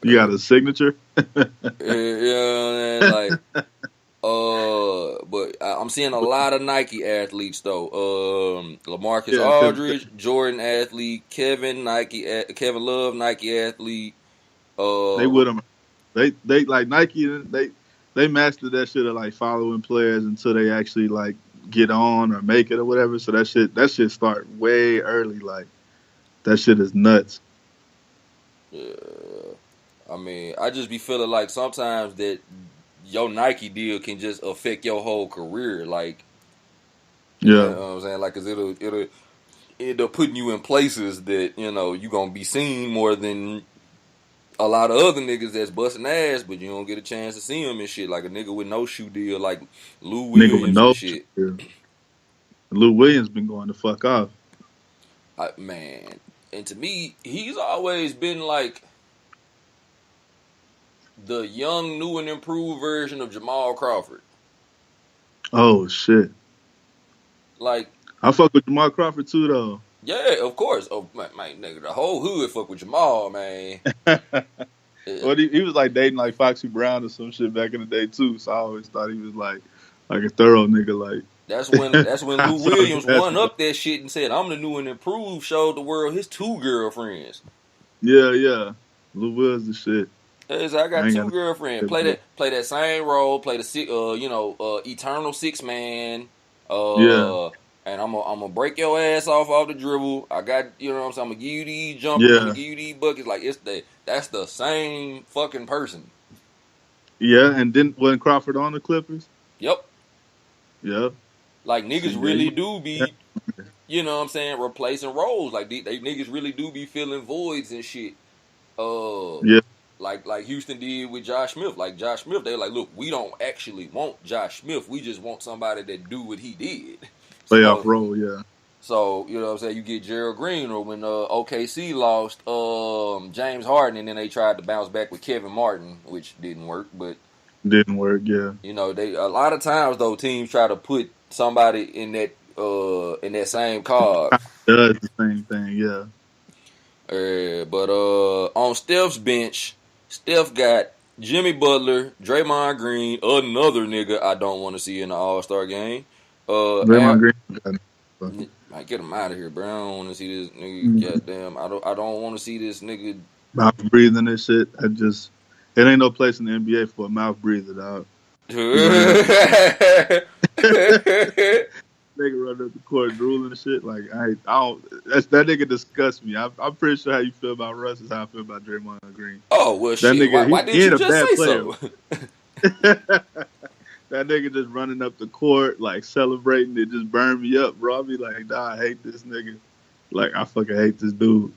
You got a signature? Yeah, like, but I'm seeing a lot of Nike athletes though. LaMarcus Yeah, Aldridge, Jordan athlete, Kevin Love Nike athlete. they would have. They like Nike. They mastered that shit of like following players until they actually like get on or make it or whatever. So that shit start way early. Like that shit is nuts. Yeah, I mean, I just be feeling like sometimes that your Nike deal can just affect your whole career. Like, you know Yeah, what I'm saying? Like, cause it'll end up putting you in places that you gonna be seen more than a lot of other niggas that's busting ass, but you don't get a chance to see them and shit. Like a nigga with no shoe deal, like Lou nigga with Williams and no. shit. Lou Williams been going the fuck off. Man, and to me, he's always been like the young, new, and improved version of Jamal Crawford. Oh shit. Like, I fuck with Jamal Crawford too though. yeah, of course. Oh, man, nigga, the whole hood fuck with Jamal, man. Well, he was like dating like Foxy Brown or some shit back in the day too. So I always thought he was like a thorough nigga. Like That's when I Lou saw Williams him won up that shit and said, "I'm the new and improved." Showed the world his 2 girlfriends. Yeah. Lou Williams the shit. Hey, so I I got ain't 2 got girlfriends. no. Play that same role. Play the eternal 6 man. Yeah, And I'm gonna break your ass off the dribble. I got what I'm saying. I'm gonna give you these jumpers. I'm gonna yeah, give you these buckets. Like that's the same fucking person. yeah. And then when Crawford on the Clippers, Yep. yeah. Like See, niggas there you really do be, replacing roles. Like they niggas really do be filling voids and shit. yeah. Like Houston did with Josh Smith. Like Josh Smith, they like, look, we don't actually want Josh Smith. We just want somebody that do what he did. Playoff So, role, yeah. so you know what I'm saying? You get Gerald Green, or when OKC lost James Harden, and then they tried to bounce back with Kevin Martin, which didn't work. But Didn't work, yeah. they a lot of times though teams try to put somebody in that same card. Does the same thing, yeah. But on Steph's bench, Steph got Jimmy Butler, Draymond Green, another nigga I don't want to see in the All-Star game. Draymond Green. Like, get him out of here, bro. I don't want to see this nigga. Mm. Goddamn, I don't want to see this nigga. Mouth breathing and shit. It ain't no place in the NBA for a mouth breather, dog. Nigga running up the court drooling and shit. Like I don't. That nigga disgusts me. I'm pretty sure how you feel about Russ is how I feel about Draymond Green. Oh well, That shit. nigga, Why he didn't ain't you a just bad say player. so? That nigga just running up the court, like celebrating, it just burned me up, bro. I be like, nah, I hate this nigga. Like, I fucking hate this dude.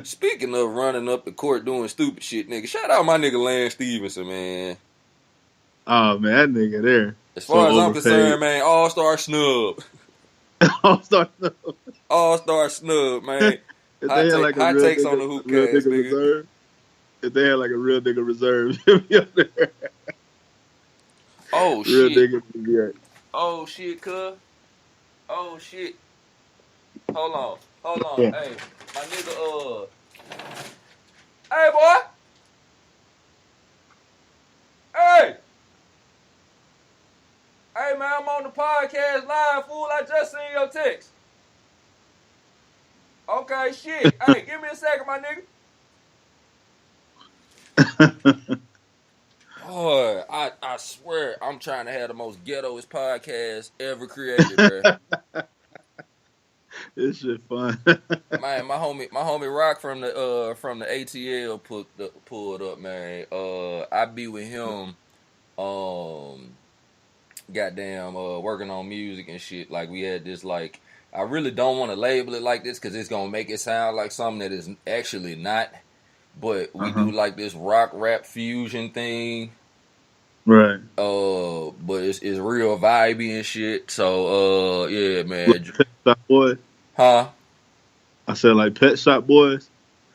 Speaking of running up the court doing stupid shit, nigga, shout out my nigga Lance Stevenson, man. Oh, man, that nigga there. As far as I'm overpaid. concerned, man, all-star snub. All-star All-star snub, man. if they had like a hot takes on the hoop real cast, nigga nigga. reserve, if they had like a real nigga reserve, he'd be up there. Oh Real shit. nigga would be at. Oh shit, cuz. Oh shit. Hold on. Hold on. Yeah. Hey, my nigga, hey boy. Hey. Hey man, I'm on the podcast live, fool. I just seen your text. Okay, shit. Hey, give me a second, my nigga. Boy, I swear I'm trying to have the most ghettoest podcast ever created, bro. This shit fun. Man, my homie Rock from the ATL pulled up, man. I be with him, goddamn, working on music and shit. Like we had this, like, I really don't want to label it like this because it's gonna make it sound like something that is actually not. But we do like this rock rap fusion thing. Right. But it's real vibey and shit. So yeah, man. Like Pet Shop Boys. Huh? I said like Pet Shop Boys.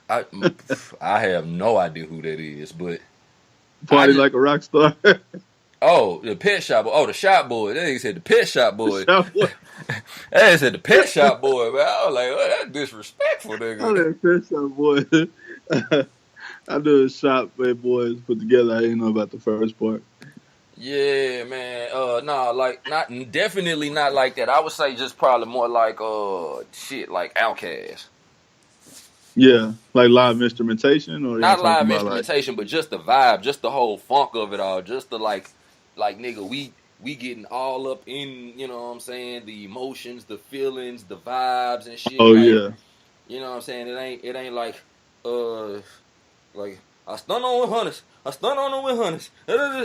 I have no idea who that is, but Party like a rock star. oh, the Pet Shop. Oh, the Shop Boy. They said the Pet Shop Boy. Shop Boy. They said the Pet Shop Boy. Man, I was like, oh, that's disrespectful, nigga. I said Pet Shop Boys. I knew the Shop Boys put together. I didn't know about the first part. Yeah, man. Definitely not like that. I would say just probably more like shit, like Outkast. Yeah, like live instrumentation, or Not live about instrumentation, but just the vibe, just the whole funk of it all, just the like nigga, we getting all up in, you know what I'm saying, the emotions, the feelings, the vibes and shit. Oh like, yeah, you know what I'm saying. It ain't like like I stun on with hunters, I stun on them with hunters.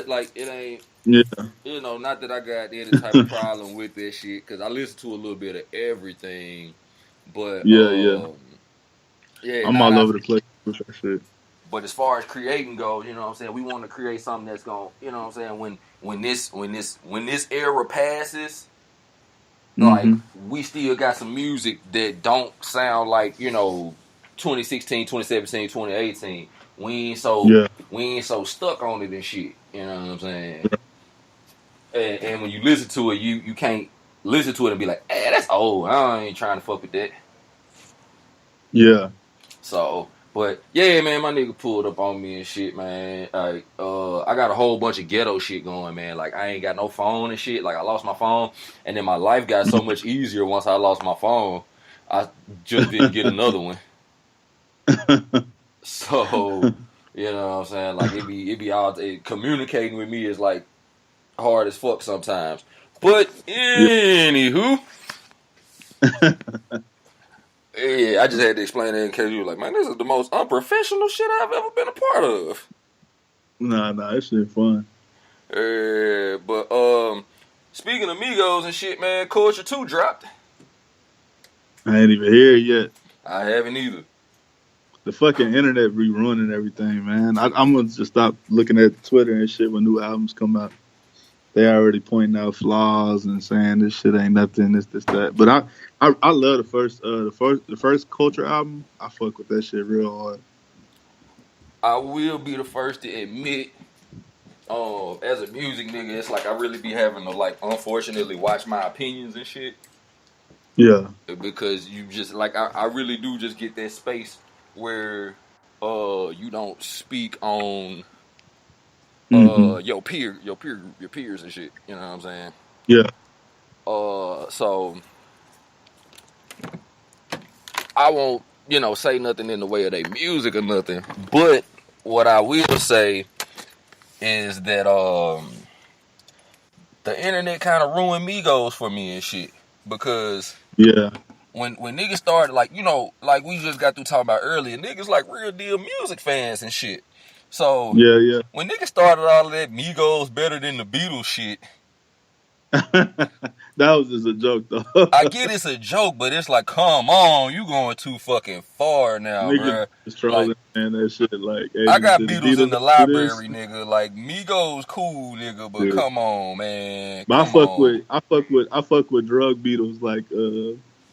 Like it ain't. yeah. You know, not that I got any type of problem with that shit, because I listen to a little bit of everything, but yeah. I'm all over the place with that shit. But as far as creating goes, you know what I'm saying, we want to create something that's going, you know what I'm saying, when this era passes, like we still got some music that don't sound like, you know, 2016, 2017, 2018. We ain't so stuck on it and shit. You know what I'm saying? And when you listen to it, you can't listen to it and be like, hey, that's old. I ain't trying to fuck with that. Yeah. So, but yeah, man, my nigga pulled up on me and shit, man. Like, I got a whole bunch of ghetto shit going, man. Like, I ain't got no phone and shit. Like, I lost my phone, and then my life got so much easier once I lost my phone. I just didn't get another one. So, you know what I'm saying? Like, it be all communicating with me is like hard as fuck sometimes. But anywho. Yeah, I just had to explain that in case you were like, man, this is the most unprofessional shit I've ever been a part of. Nah, that shit fun. But speaking of Migos and shit, man, Culture 2 dropped. I ain't even hear it yet. I haven't either. The fucking internet be ruining everything, man. I'm gonna just stop looking at Twitter and shit when new albums come out. They already pointing out flaws and saying this shit ain't nothing, this, that. But I love the first Culture album. I fuck with that shit real hard. I will be the first to admit, as a music nigga, it's like I really be having to, like, unfortunately watch my opinions and shit. Yeah. Because you just, like, I really do just get that space where you don't speak on your peers and shit. You know what I'm saying? Yeah. So I won't, you know, say nothing in the way of their music or nothing. But what I will say is that the internet kind of ruined Migos for me and shit. Because when niggas started, like, you know, like we just got through talking about earlier, niggas like real deal music fans and shit. So when niggas started all of that Migos better than the Beatles shit, that was just a joke though. I get it's a joke, but it's like, come on, you going too fucking far now, bro. Just trolling, like, man, that shit. Like, hey, I got Beatles in the library, nigga. Like, Migos cool, nigga, but come on, man. But I fuck with drug Beatles, like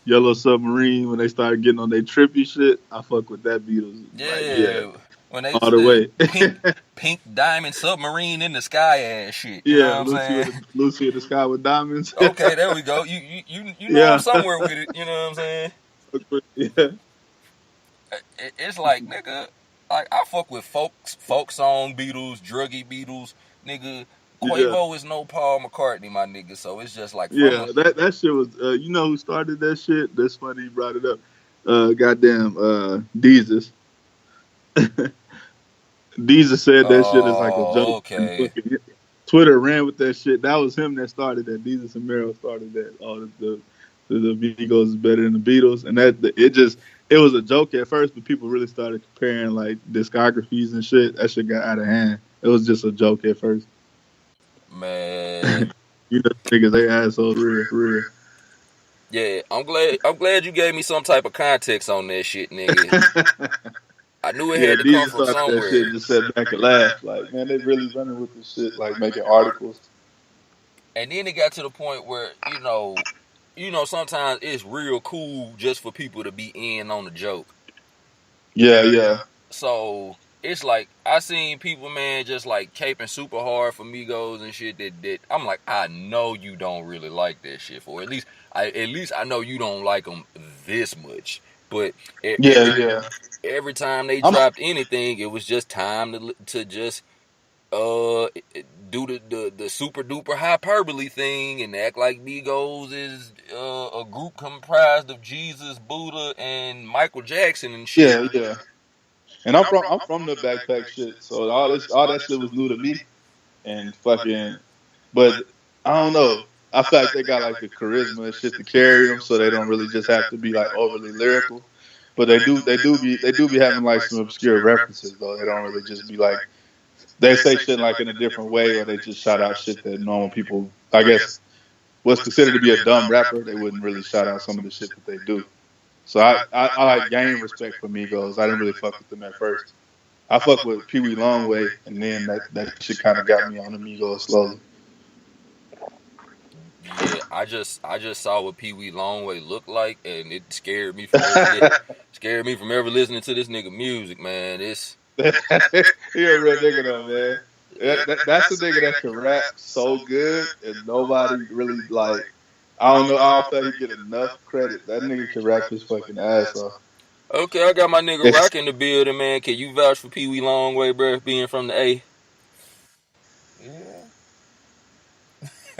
Yellow Submarine when they started getting on their trippy shit. I fuck with that Beatles. Like, yeah, Yeah, when they all the said way. pink diamond submarine in the sky ass shit. You know Yeah, what I'm saying? Lucy in the Sky with Diamonds. Okay, there we go. You know I'm Yeah. somewhere with it. You know what I'm saying? Yeah. It's like nigga, like I fuck with folk song Beatles, druggy Beatles, nigga. Yeah. Quavo is no Paul McCartney, my nigga. So it's just like from Yeah. a That shit was you know who started that shit? That's funny you brought it up. Goddamn Deezus. Deezus said that shit is like a joke. And okay. fucking Twitter ran with that shit. That was him that started that. Deezus and Mero started that. All the Beatles is better than the Beatles, and that it was a joke at first, but people really started comparing like discographies and shit. That shit got out of hand. It was just a joke at first. Man. You know, niggas they assholes for real. Yeah, I'm glad you gave me some type of context on that shit, nigga. I knew it Yeah, had to come Deezus from started that shit. somewhere. And just sat back and laughed. Like, man, they really running with this shit. Like making articles. And then it got to the point where, sometimes it's real cool just for people to be in on the joke. Yeah, yeah, So it's like I seen people, man, just like caping super hard for Migos and shit. That I'm like, I know you don't really like that shit. For at least I know you don't like them this much. But yeah, yeah. every time they I'm dropped anything, it was just time to just uh do the super duper hyperbole thing and act like Migos is a group comprised of Jesus, Buddha, and Michael Jackson and shit. yeah, yeah. And I'm from the backpack shit, so all that shit was new to me. And fucking, but I don't know. I feel like they got like the charisma and shit to carry them, so they don't really just have to be like overly lyrical. But they do be having like some obscure references though. They don't really just be like they say shit like in a different way, or they just shout out shit that normal people, I guess, what's considered to be a dumb rapper. They wouldn't really shout out some of the shit that they do. So I like gain respect for Migos. I didn't really fuck with them at first. I fuck with Pee Wee Longway, and then that shit kind of got me on Amigos slowly. Yeah, I just saw what Pee Wee Longway looked like, and it scared me from ever listening to this nigga music, man. It's He a real nigga though, man. That's the nigga that can rap so good, and nobody really like. I don't know. I don't feel like he get enough credit. That nigga can rap his fucking ass off. okay. I got my nigga It's, Rock in the building, man. Can you vouch for Pee Wee Longway, bro? Being from the A. Yeah.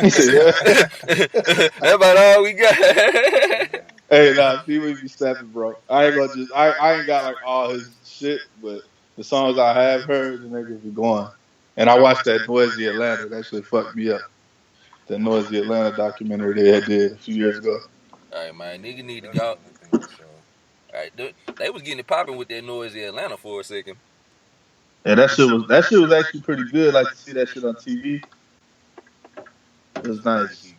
he said, yeah. That's about all we got. Hey, nah, Pee Wee be snapping, bro. I ain't gonna just. I ain't got like all his shit, but the songs I have heard, the nigga be going. And I watched that Noisy Atlanta. That shit fucked me up. That Noisy Atlanta documentary they had did a few years ago. All right, man. Nigga need to go. All right, they was getting it popping with that Noisy Atlanta for a second. Yeah, that shit was actually pretty good. Like to see that shit on TV. It was nice.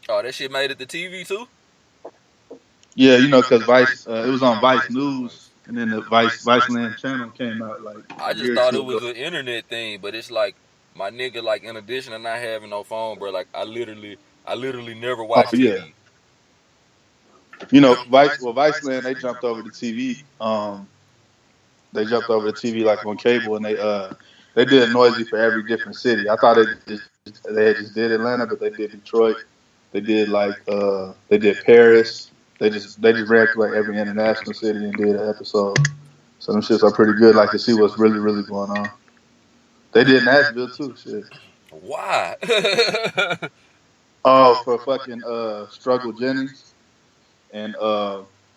Oh, that shit made it to TV too. Yeah, you know, cause Vice, it was on Vice News, and then the Viceland channel came out like I a just year or thought two it ago. was an internet thing, but it's like my nigga, like in addition to not having no phone, bro, like I literally never Oh watch yeah, TV. you know, Viceland they jumped over the TV. They jumped over the TV like on cable, and they did Noisy for every different city. I thought they had just did Atlanta, but they did Detroit. They did they did Paris. They just ran through like every international city and did an episode. So them shits are pretty good. Like to see what's really going on. They did Nashville too. Shit. Why? Oh, for fucking Struggle Jennings and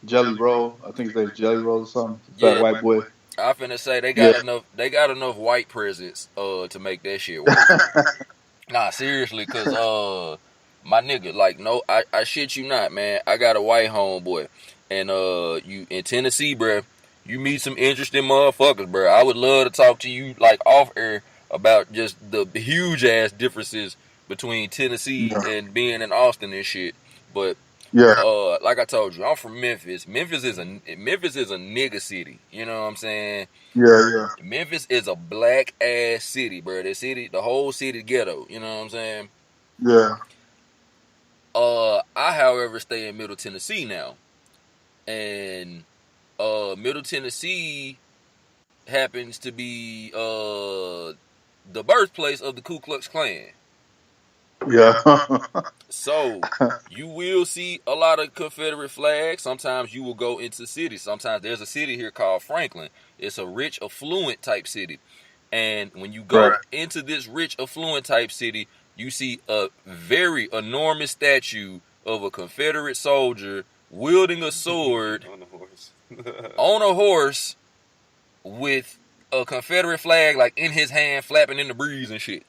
Jelly Roll. I think his name's Jelly Roll or something. Fat Yeah, white boy. I finna say they Yeah. got enough. They got enough white presence to make that shit work. Nah, seriously, cause my nigga, like, no, I shit you not, man. I got a white homeboy, and you in Tennessee, bruh. You meet some interesting motherfuckers, bruh. I would love to talk to you like off air about just the huge ass differences between Tennessee Yeah. and being in Austin and shit. But Yeah. like I told you, I'm from Memphis. Memphis is a nigga city. You know what I'm saying? Yeah. Yeah. Memphis is a black ass city, bro. The whole city ghetto. You know what I'm saying? Yeah. I, however, stay in Middle Tennessee now, and Middle Tennessee happens to be the birthplace of the Ku Klux Klan. Yeah. So you will see a lot of Confederate flags. Sometimes you will go into cities. Sometimes there's a city here called Franklin. It's a rich, affluent type city. And when you go Right. into this rich, affluent type city, you see a very enormous statue of a Confederate soldier wielding a sword on a horse with a Confederate flag like in his hand, flapping in the breeze and shit.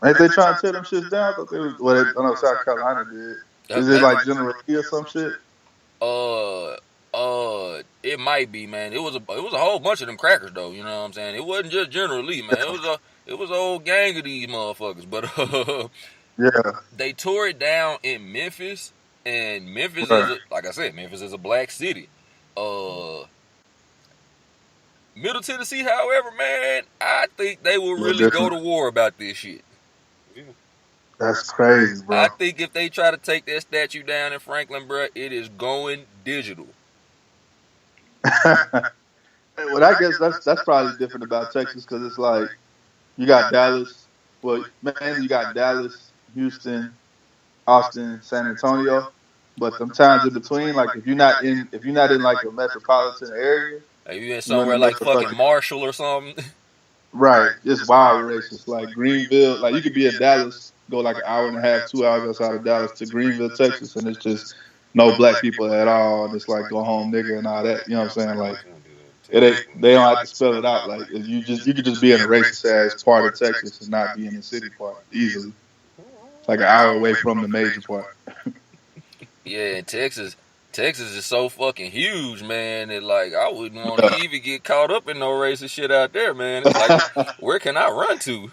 Ain't they trying to tear them shits down? I thought they was. Well, I know South Carolina did. Is it like General Lee or some shit? It might be, man. It was a whole bunch of them crackers though. You know what I'm saying? It wasn't just General Lee, man. It was a whole gang of these motherfuckers. But Yeah. they tore it down in Memphis, and Memphis Right. like I said, Memphis is a black city. Middle Tennessee, however, man, I think they will really go to war about this shit. That's crazy, bro. I think if they try to take that statue down in Franklin, bro, it is going digital. Well, I guess that's probably different about Texas because it's like you got Dallas. Well, man, you got Dallas, Houston, Austin, San Antonio. But them towns in between, like if you're not in like a metropolitan area, Like you in somewhere like fucking Marshall or something. Right, it's wild racist. Like Greenville, like you could be in Dallas, go like an hour and a half, 2 hours outside of Dallas to Greenville, Texas, and it's just no black people at all. And it's like go home nigga and all that. You know what I'm saying? Like it ain't, they don't have to spell it out. Like you could just be in a racist ass part of Texas and not be in the city part easily. It's like an hour away from the major part. Yeah, in Texas is so fucking huge, man. That like I wouldn't want to even get caught up in no racist shit out there, man. It's like where can I run to?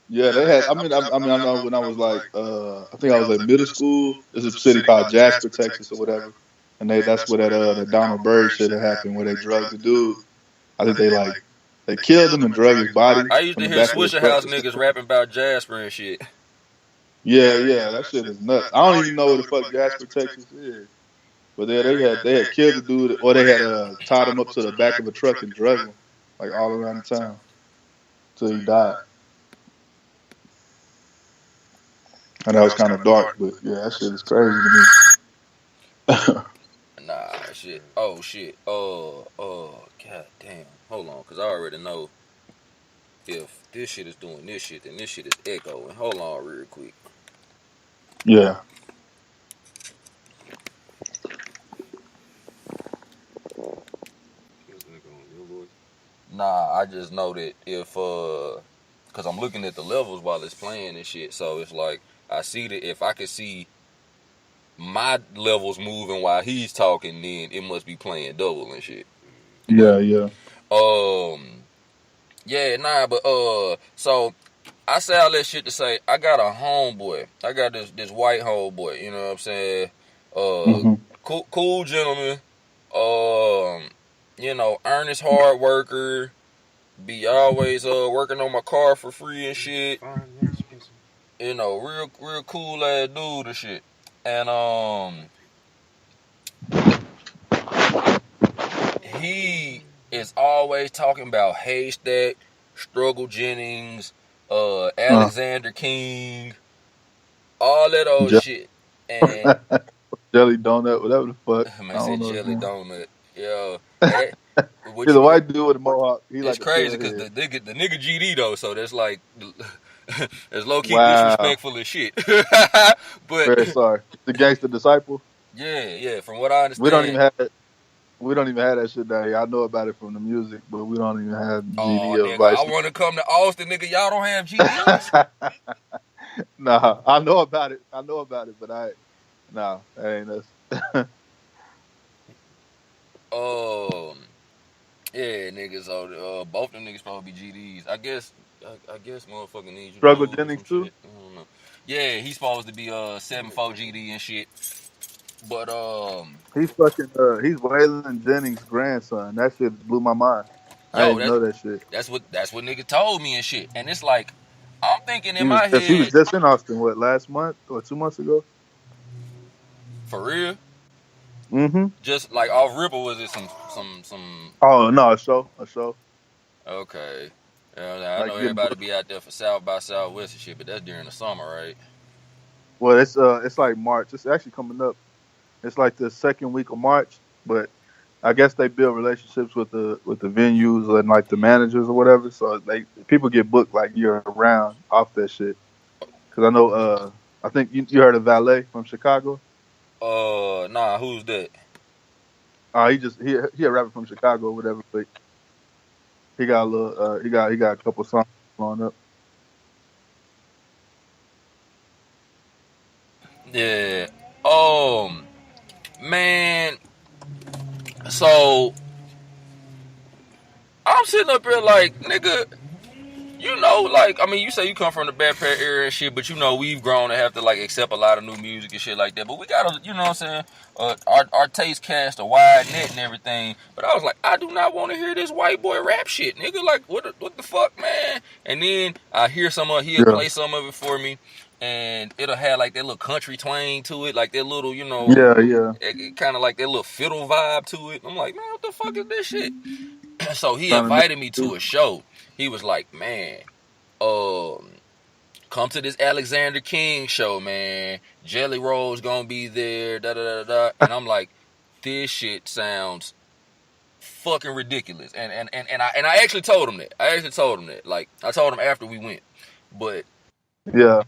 Yeah, they had. I know when I was like, I think I was in middle school. There's a city called Jasper, Texas, or whatever, and that's where that Donald Byrd shit had happened, where they drugged the dude. I think they killed him and drugged his body. I used to hear Swisher House niggas rapping about Jasper and shit. Yeah, that shit is nuts. I don't even know where the fuck Jasper, Texas is, but they had killed the dude, or they had tied him up to the back of a truck and drugged him like all around the town till he died. And that was kind of dark, but yeah, that shit is crazy to me. Nah, shit. Oh, shit. God damn. Hold on, because I already know if this shit is doing this shit, then this shit is echoing. Hold on real quick. Yeah. Nah, I just know that if, because I'm looking at the levels while it's playing and shit, so it's like, I see that if I could see my levels moving while he's talking, then it must be playing double and shit. Yeah. Yeah, nah, but so I say all that shit to say I got a homeboy. I got this white homeboy. You know what I'm saying? Cool gentleman. You know, earnest hard worker. Be always working on my car for free and shit. You know, real cool ass dude and shit. And he is always talking about Haystack, Struggle Jennings, Alexander King, all that old shit. And jelly donut, whatever the fuck. Man, I said jelly donut. Yo, he's a white dude with a mohawk. It's like crazy because the nigga GD though, so that's like it's low key disrespectful as shit. But very sorry. The gangster disciple. Yeah. From what I understand, we don't even have that shit down here. I know about it from the music, but we don't even have GD advice. I want to come to Austin, nigga. Y'all don't have GDs. Nah, I know about it, but that ain't us. Yeah, niggas. So both them niggas supposed to be GDs. I guess motherfucking needs you. Struggle Jennings too. I don't know. Yeah, he's supposed to be 7-4 GD and shit. But he's fucking he's Waylon Jennings' grandson. That shit blew my mind. I didn't know that shit. That's what nigga told me and shit. And it's like I'm thinking in He was my he was head, just in Austin last month or 2 months ago. for real. Mm-hmm. Just like off Ripple, was it some? Oh no, a show. Okay. Yeah, I Like know getting everybody booked. be out there for South by Southwest and shit, but that's during the summer, right? Well, it's like March. It's actually coming up. It's like the second week of March, but I guess they build relationships with the venues and like the managers or whatever. So they people get booked like year round off that shit. Cause I know I think you heard of Valet from Chicago. Nah, who's that? He a rapper from Chicago or whatever, but he got a little he got a couple songs on up. Yeah. Man. So I'm sitting up here like, nigga, you know, like, I mean, you say you come from the Bad Pair era and shit, but you know, we've grown to have to, like, accept a lot of new music and shit like that. But we gotta, you know what I'm saying? Our taste cast a wide net and everything. But I was like, I do not want to hear this white boy rap shit, nigga. Like, what the fuck, man? And then I hear he'll Yeah, play some of it for me, and it'll have, like, that little country twang to it, like that little, you know, yeah. kind of like that little fiddle vibe to it. I'm like, man, what the fuck is this shit? So he Trying to make invited me to a show. He was like, man, um, come to this Alexander King show, man. Jelly Roll's gonna be there, da da da da. And I'm like, this shit sounds fucking ridiculous. And I actually told him that. Like, I told him after we went. But yeah.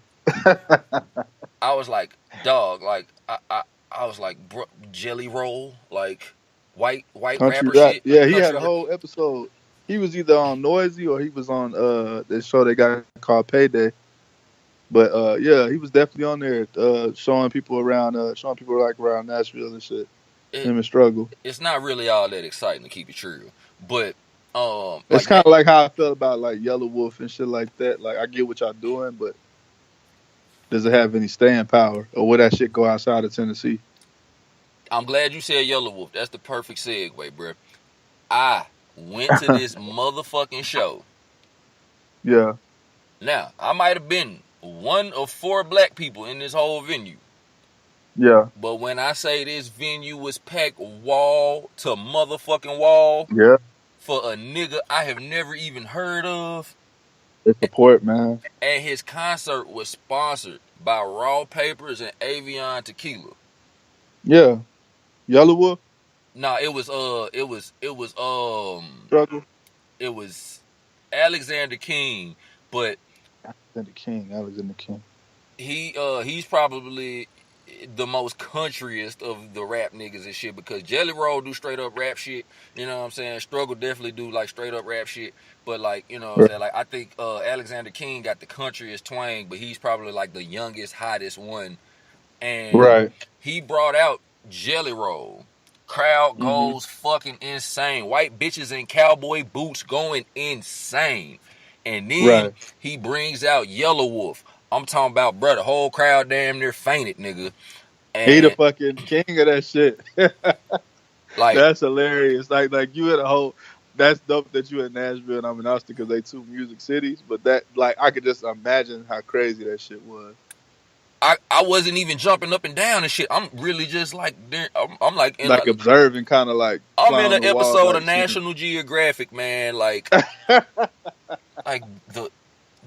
I was like, dog, like I was like, bro, Jelly Roll, like white Country rapper rap. shit, Yeah, he had country a rap. whole episode. He was either on Noisy or he was on the show they got called Payday. But yeah, he was definitely on there showing people like around Nashville and shit. It, Him and Struggle. it's not really all that exciting to keep it true. But It's like kind that, of like how I felt about like Yellow Wolf and shit like that. Like I get what y'all doing, but does it have any staying power, or would that shit go outside of Tennessee? I'm glad you said Yellow Wolf. That's the perfect segue, bro. I went to this motherfucking show. Yeah, Now, I might have been one of 4 black people in this whole venue. yeah, But when I say this venue was packed wall to motherfucking wall yeah. for a nigga I have never even heard of, They support, man. and his concert was sponsored by Raw Papers and Avion Tequila. Yeah, Yellow Wolf Nah, Struggle. it was Alexander King, but Alexander King. he's probably the most countryest of the rap niggas and shit, because Jelly Roll do straight up rap shit, you know what I'm saying? Struggle definitely do like straight up rap shit, but like, you know what I'm Right. saying? Like, I think Alexander King got the countryest twang, but he's probably like the youngest, hottest one. And Right. he brought out Jelly Roll. Crowd Hmm. goes fucking insane. White bitches in cowboy boots going insane. And then Right. he brings out Yellow Wolf. I'm talking about, bro, the whole crowd damn near fainted, nigga. He the And fucking king of that shit. like, That's hilarious. Like you had a whole. That's dope that you in Nashville and I'm in Austin because they two music cities. But that like I could just imagine how crazy that shit was. I wasn't even jumping up and down and shit. I'm really just like, I'm like in Like like, observing, kind of like I'm fly in on an the wall episode type of shit. National Geographic, man. Like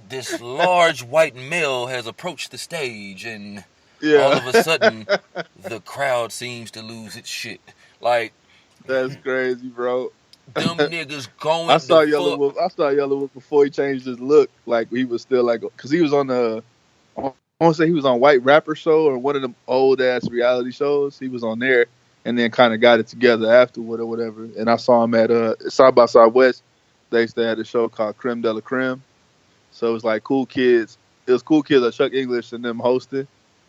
this large white male has approached the stage, and all Yeah, of a sudden, the crowd seems to lose its shit. Like, that's crazy, bro. them niggas I going the saw Yellow fuck. Wolf. I saw Yellow Wolf before he changed his look. Like he was still like, because he was on the. I want to say he was on White Rapper Show or one of them old ass reality shows. He was on there, and then kind of got it together afterward or whatever. And I saw him at Side by Southwest. They used to have a show called Creme de la Creme. So it was like cool kids. It was cool kids like Chuck English and them hosting,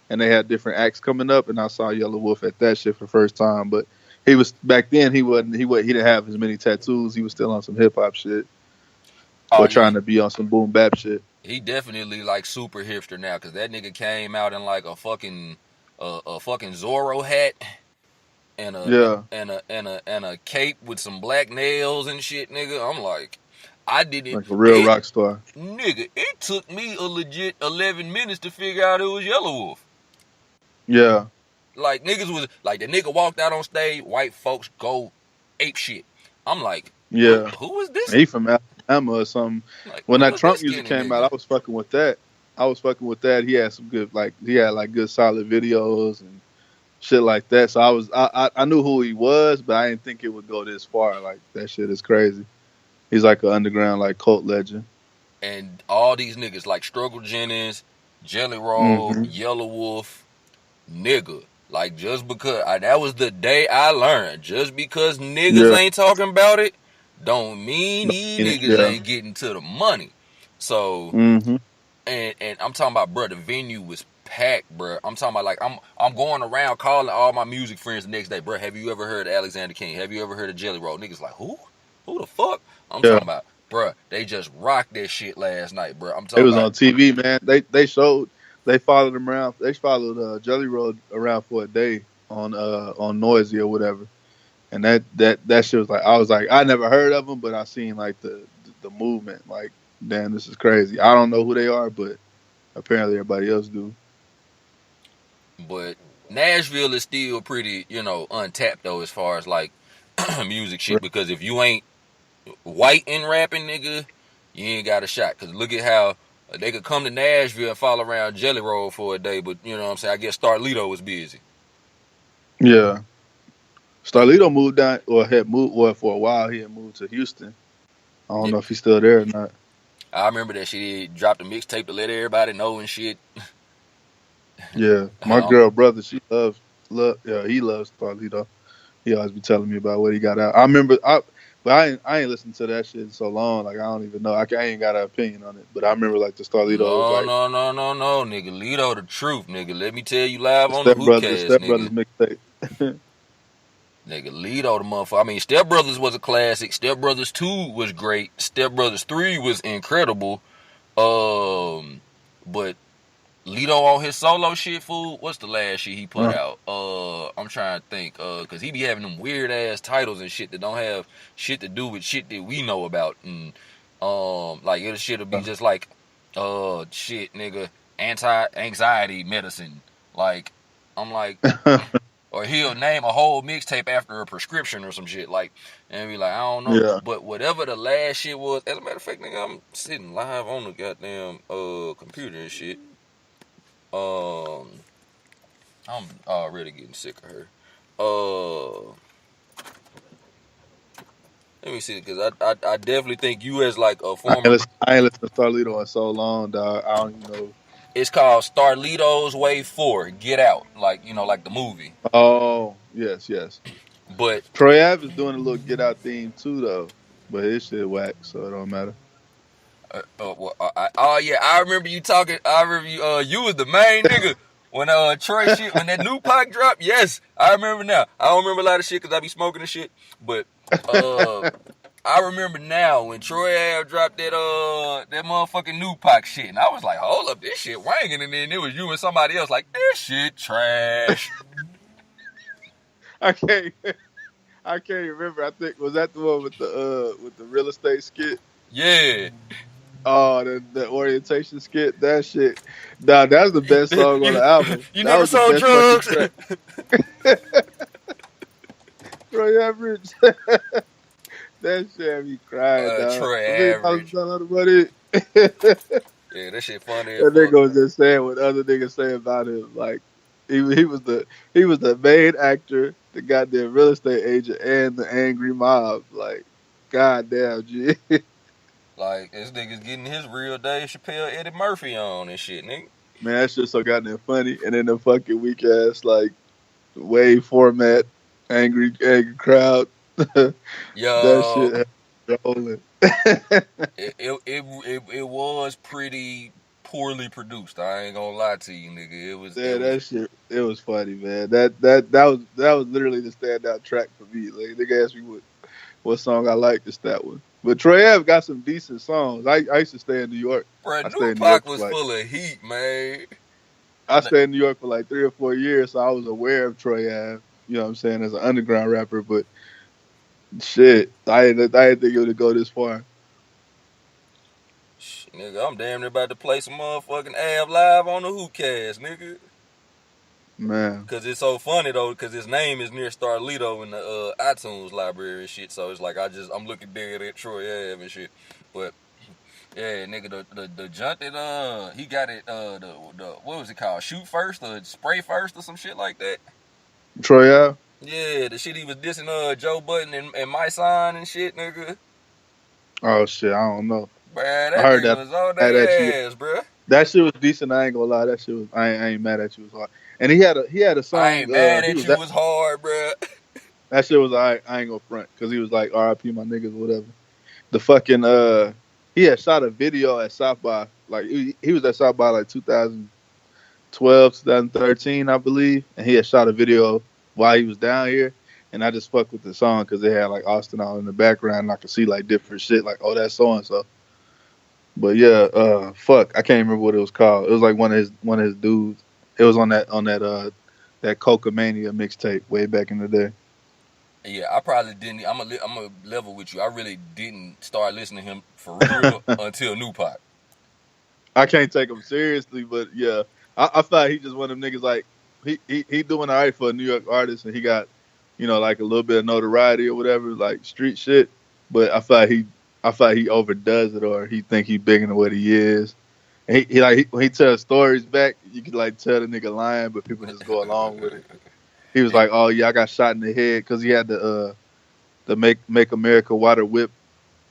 and they had different acts coming up. And I saw Yellow Wolf at that shit for the first time. But he was back then. He didn't have as many tattoos. He was still on some hip hop shit Oh or yeah, trying to be on some boom bap shit. he definitely like super hipster now, cause that nigga came out in like a fucking Zorro hat and Yeah, a cape with some black nails and shit, nigga. I'm like, I did it. Like a real rock star. Nigga, it took me a legit 11 minutes to figure out it was Yellow Wolf. Yeah. Like, niggas was, like, the nigga walked out on stage, white folks go ape shit. I'm like, Yeah. who is this? He from Alabama or something. Like, When who that is Trump this music skinny came out, nigga? I was fucking with that. He had some good, like, good solid videos and shit like that. So I knew who he was, but I didn't think it would go this far. Like, that shit is crazy. He's like an underground, like, cult legend. And all these niggas, like Struggle Jennings, Jelly Roll, Mm-hmm. Yellow Wolf, nigga. Like, just because, that was the day I learned. Just because niggas Yeah. ain't talking about it, don't mean these niggas Yeah. ain't getting to the money. So, Mm-hmm. and I'm talking about, bro, the venue was packed, bro. I'm talking about, like, I'm going around calling all my music friends the next day, bro. Have you ever heard of Alexander King? Have you ever heard of Jelly Roll? Niggas like, who? Who the fuck? I'm Yeah. talking about, bro. They just rocked that shit last night, bro. I'm It talking was about. on TV, man. They followed him around. They followed Jelly Roll around for a day on Noisy or whatever. And that shit was like, I was like, I never heard of them, but I seen like the movement. Like, damn, this is crazy. I don't know who they are, but apparently everybody else do. But Nashville is still pretty, untapped though, as far as like music shit. Because if you ain't white and rapping, nigga, you ain't got a shot. Cause look at how they could come to Nashville and follow around Jelly Roll for a day, but you know what I'm saying? I guess Starlito was busy. Yeah. Starlito moved down, or had moved, well, for a while he had moved to Houston. I don't Yeah, know if he's still there or not. I remember that shit. He dropped a mixtape to let everybody know and shit. Yeah. My girl brother, yeah, he loves Starlito. He always be telling me about what he got out. I remember, but I ain't listened to that shit in so long. Like, I don't even know. I ain't got an opinion on it. But I remember like the Starlito was No, like no, no, no, no, nigga. Lito the truth, nigga. Let me tell you live the on the Hoopcast, Step Brothers nigga. mixtape. Nigga, Lito the motherfucker. I mean, Step Brothers was a classic. Step Brothers 2 was great. Step Brothers 3 was incredible. But Lito on his solo shit, fool. What's the last shit he put out? I'm trying to think. Cause he be having them weird ass titles and shit that don't have shit to do with shit that we know about. And like it shit'll be just like, shit, nigga, anti-anxiety medicine. Like, I'm like, or he'll name a whole mixtape after a prescription or some shit. Like, and be like, I don't know. Yeah. But whatever the last shit was, as a matter of fact, nigga, I'm sitting live on the goddamn computer and shit. I'm already getting sick of her. Let me see, because I definitely think you as like a former. I ain't listened to Starlito in so long, dog. I don't even know. It's called Starlito's Way 4. Get Out, like like the movie. Oh, yes. But Troy Ave is doing a little Get Out theme too, though. But his shit whack, so it don't matter. oh yeah, I remember you talking. I remember you was the main nigga when Troy shit when that new Pac dropped. Yes, I remember now. I don't remember a lot of shit because I be smoking and shit. But I remember now when Troy Ave dropped that motherfucking new Pac shit, and I was like, hold up, this shit wanging, and then it was you and somebody else like, this shit trash. I can't remember. I think was that the one with the real estate skit. Yeah. Oh, the orientation skit. That shit. Nah, that's the best song on the album. You That never was the sold best fucking drugs. track. Troy Average. That shit had me crying, dog. Troy $1 million Average. dollar money. Yeah, that shit funny as That fuck. nigga was just saying what other niggas say about him. Like he was the main actor, the goddamn real estate agent, and the angry mob. Like, goddamn, G. Like, this nigga's getting his real Dave Chappelle, Eddie Murphy on and shit, nigga. Man, that shit so goddamn funny. And then the fucking weak ass like wave format, angry crowd. That Yo, shit had rolling. it was pretty poorly produced. I ain't gonna lie to you, nigga. Yeah, that shit. It was funny, man. That was literally the standout track for me. Like, nigga asked me what song I liked. It's that one. But Troy Ave got some decent songs. I used to stay in New York. Bruh, I stayed New in New York Pac for was like full of heat, man. I stayed in New York for like 3 or 4 years, so I was aware of Troy Ave. You know what I'm saying, as an underground rapper. But shit, I didn't think it would go this far. Nigga, I'm damn near about to play some motherfucking Av live on the Hoopcast, nigga. Man, Cause it's so funny though, cause his name is near Starlito in the iTunes library and shit. So it's like I'm looking dead at Troy Ave and shit. But yeah, nigga, the junk that he got it the what was it called? Shoot first or spray first or some shit like that. Troy Ave? Yeah, the shit he was dissing Joe Budden and my son and shit, nigga. Oh shit, I don't know. Bruh, I that heard nigga that. was on Mad at you. their ass, bruh. That shit was decent. I ain't gonna lie. That shit was. I ain't mad at you. It was hard. And he had a I song. ain't mad He at was you that. was hard, bruh. That shit was alright. I ain't gonna front because he was like R.I.P. my niggas, whatever. The fucking he had shot a video at South by, like he was at South by like 2012, 2013, I believe, and he had shot a video while he was down here. And I just fucked with the song because they had like Austin out in the background, and I could see like different shit, like oh that's so and so. But yeah, fuck, I can't remember what it was called. It was like one of his dudes. It was on that Coca Mania mixtape way back in the day. Yeah, I probably didn't. I'm a level with you. I really didn't start listening to him for real until New Pac. I can't take him seriously, but yeah, I thought he just one of them niggas like he doing all right for a New York artist, and he got like a little bit of notoriety or whatever, like street shit. But I thought he overdoes it, or he think he bigger than what he is. And when he tells stories back, you can like tell the nigga lying, but people just go along with it. He was like, "Oh yeah, I got shot in the head because he had the make America Water Whip,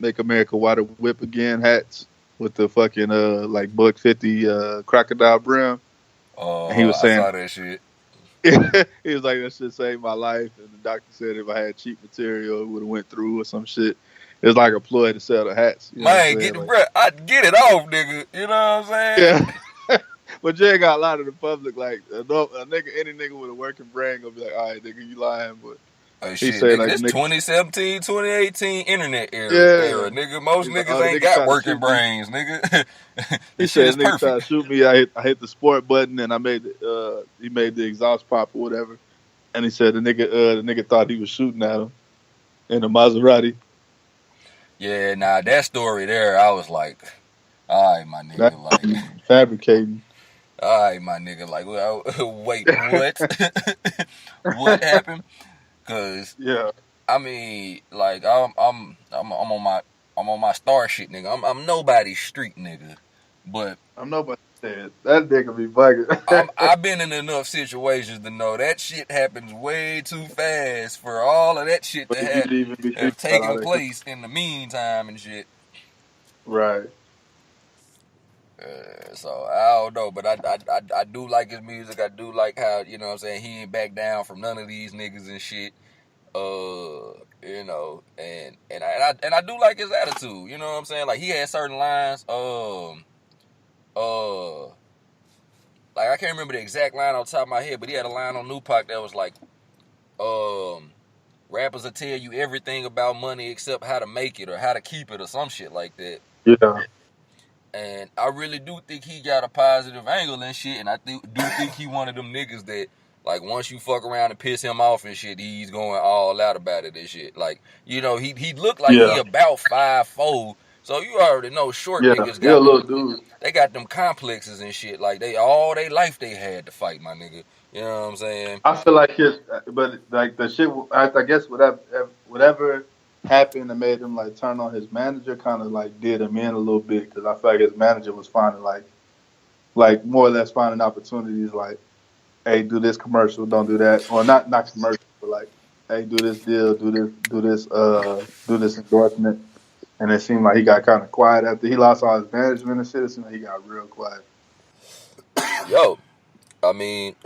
Make America Water Whip Again hats with the fucking like $1.50 crocodile brim." Oh, And he was saying, I saw that shit. he was like, "That shit saved my life." And the doctor said if I had cheap material, it would have went through or some shit. It was like a ploy to sell the hats. You know what I'm Man, saying? I get it off, nigga. You know what I'm saying? Yeah. But Jay got a lot of the public, like any nigga with a working brain gonna be like, all right, nigga, you lying, but Oh he shit, said nigga, like this nigga, 2017, 2018 internet yeah. era, nigga. Most He's like, niggas oh, the ain't nigga got tried to working shoot me. brains, nigga. He This shit said is the nigga tried perfect. to shoot me. I hit the sport button and I made he made the exhaust pop or whatever. And he said the nigga thought he was shooting at him in a Maserati. Yeah, nah, that story there, I was like, all right, my That nigga, like, fabricating. all right, my nigga, like, well, wait, what? What happened? Cause Yeah. I mean, like, I'm on my star shit, nigga. I'm nobody's street nigga, but I'm nobody said that nigga be bugging. I've been in enough situations to know that shit happens way too fast for all of that shit But to you didn't even be thinking have about all taken that. place in the meantime and shit. Right. So I don't know, but I do like his music. I do like how, you know what I'm saying, he ain't back down from none of these niggas and shit. You know, and I do like his attitude. You know what I'm saying? Like he had certain lines. Like I can't remember the exact line on top of my head, but he had a line on New Pac that was like, rappers will tell you everything about money except how to make it or how to keep it or some shit like that. Yeah. And I really do think he got a positive angle and shit, and I do think he one of them niggas that, like, once you fuck around and piss him off and shit, he's going all out about it and shit. Like, you know, he looked like he about 5'4", so you already know short niggas You're a got little them. dude. They got them complexes and shit. Like, all they life they had to fight, my nigga. You know what I'm saying? I feel like but like the shit. I guess whatever happened that made him like turn on his manager, kind of like did him in a little bit because I feel like his manager was finding like more or less finding opportunities like, hey, do this commercial, don't do that, or not commercial, but like, hey, do this deal, do this endorsement. And it seemed like he got kind of quiet after he lost all his management and shit. It seemed like he got real quiet. Yo, I mean,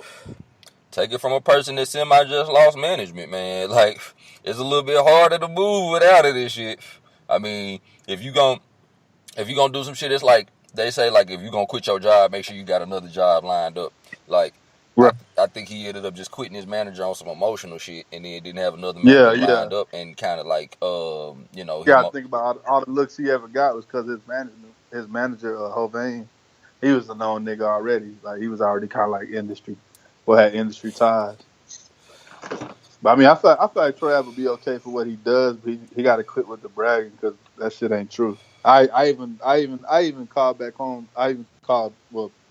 take it from a person that semi just lost management, man. Like, it's a little bit harder to move without it and shit. I mean, if you gonna do some shit, it's like they say, like, if you gonna quit your job, make sure you got another job lined up. Like, Right. I think he ended up just quitting his manager on some emotional shit, and then didn't have another Yeah, manager yeah. lined up, and kind of like, you know, You gotta think about all the looks he ever got was because his manager, Hovain, he was a known nigga already. Like he was already kind of like industry, or had industry ties. But I mean, I feel like Troy Ave would be okay for what he does, but he got to quit with the bragging because that shit ain't true. I even called back home. I even called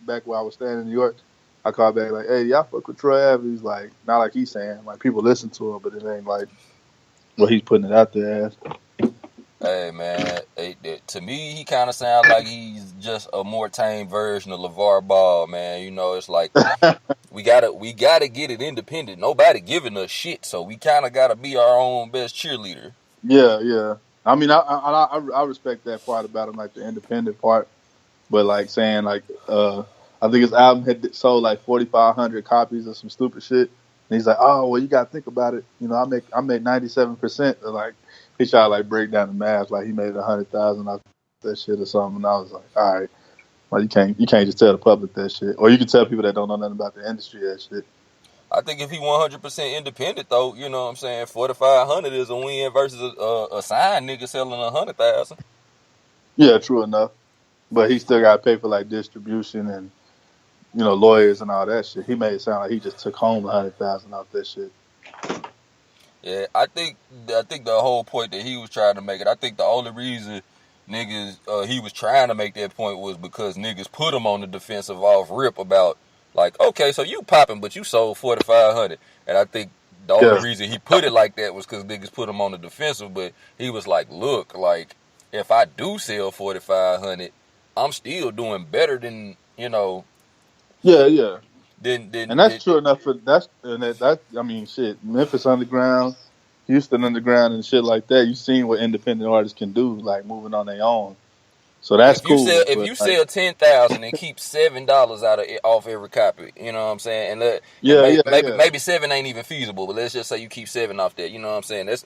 back where I was staying in New York. I called back like, "Hey, y'all fuck with Troy Ave?" He's like, not like he's saying like people listen to him, but it ain't like what he's putting it out there as. Hey man, to me he kind of sounds like he's just a more tame version of LeVar Ball, man. You know, it's like we gotta get it independent. Nobody giving us shit, so we kind of gotta be our own best cheerleader. Yeah, yeah. I mean, I respect that part about him, like the independent part. But like saying like I think his album had sold like 4,500 copies of some stupid shit. And he's like, oh well, you gotta think about it. You know, I made 97%. Like he tried to like break down the math, like he made 100,000 off that shit or something. And I was like, all right, well you can't just tell the public that shit, or you can tell people that don't know nothing about the industry that shit. I think if he 100% independent though, you know what I'm saying, 4,500 is a win versus a signed nigga selling 100,000. Yeah, true enough. But he still got to pay for like distribution and lawyers and all that shit. He made it sound like he just took home 100,000 off that shit. Yeah, I think the whole point that he was trying to make it. I think the only reason niggas he was trying to make that point was because niggas put him on the defensive off rip about like, okay, so you popping, but you sold 4,500, and I think the only Yeah, reason he put it like that was because niggas put him on the defensive. But he was like, look, like if I do sell 4,500, I'm still doing better than yeah, yeah. than And that's true enough for that. I mean, shit. Memphis Underground, Houston Underground, and shit like that. You seen what independent artists can do, like moving on their own. So that's if you sell cool. if But you like, sell 10,000 and keep $7 out of it off every copy, you know what I'm saying, and yeah, yeah, yeah, maybe seven ain't even feasible, but let's just say you keep seven off that, you know what I'm saying? That's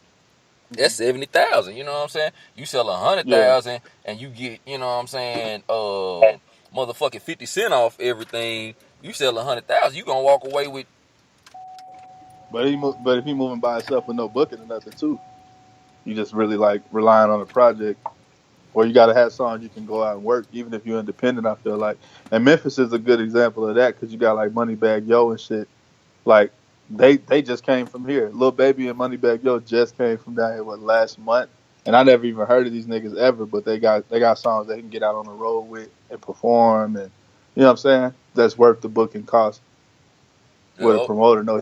70,000, you know what I'm saying? You sell a hundred yeah. thousand and you get, you know what I'm saying, motherfucking 50 cent off everything. You sell 100,000, you gonna walk away with. But if he moving by himself with no booking or nothing too, you just really like relying on a project. Or you got to have songs you can go out and work, even if you're independent. I feel like, and Memphis is a good example of that because you got like Moneybag Yo and shit. Like they just came from here. Lil Baby and Moneybag Yo just came from down here last month, and I never even heard of these niggas ever. But they got songs they can get out on the road with and perform, and you know what I'm saying. That's worth the booking cost. Where the uh, promoter know,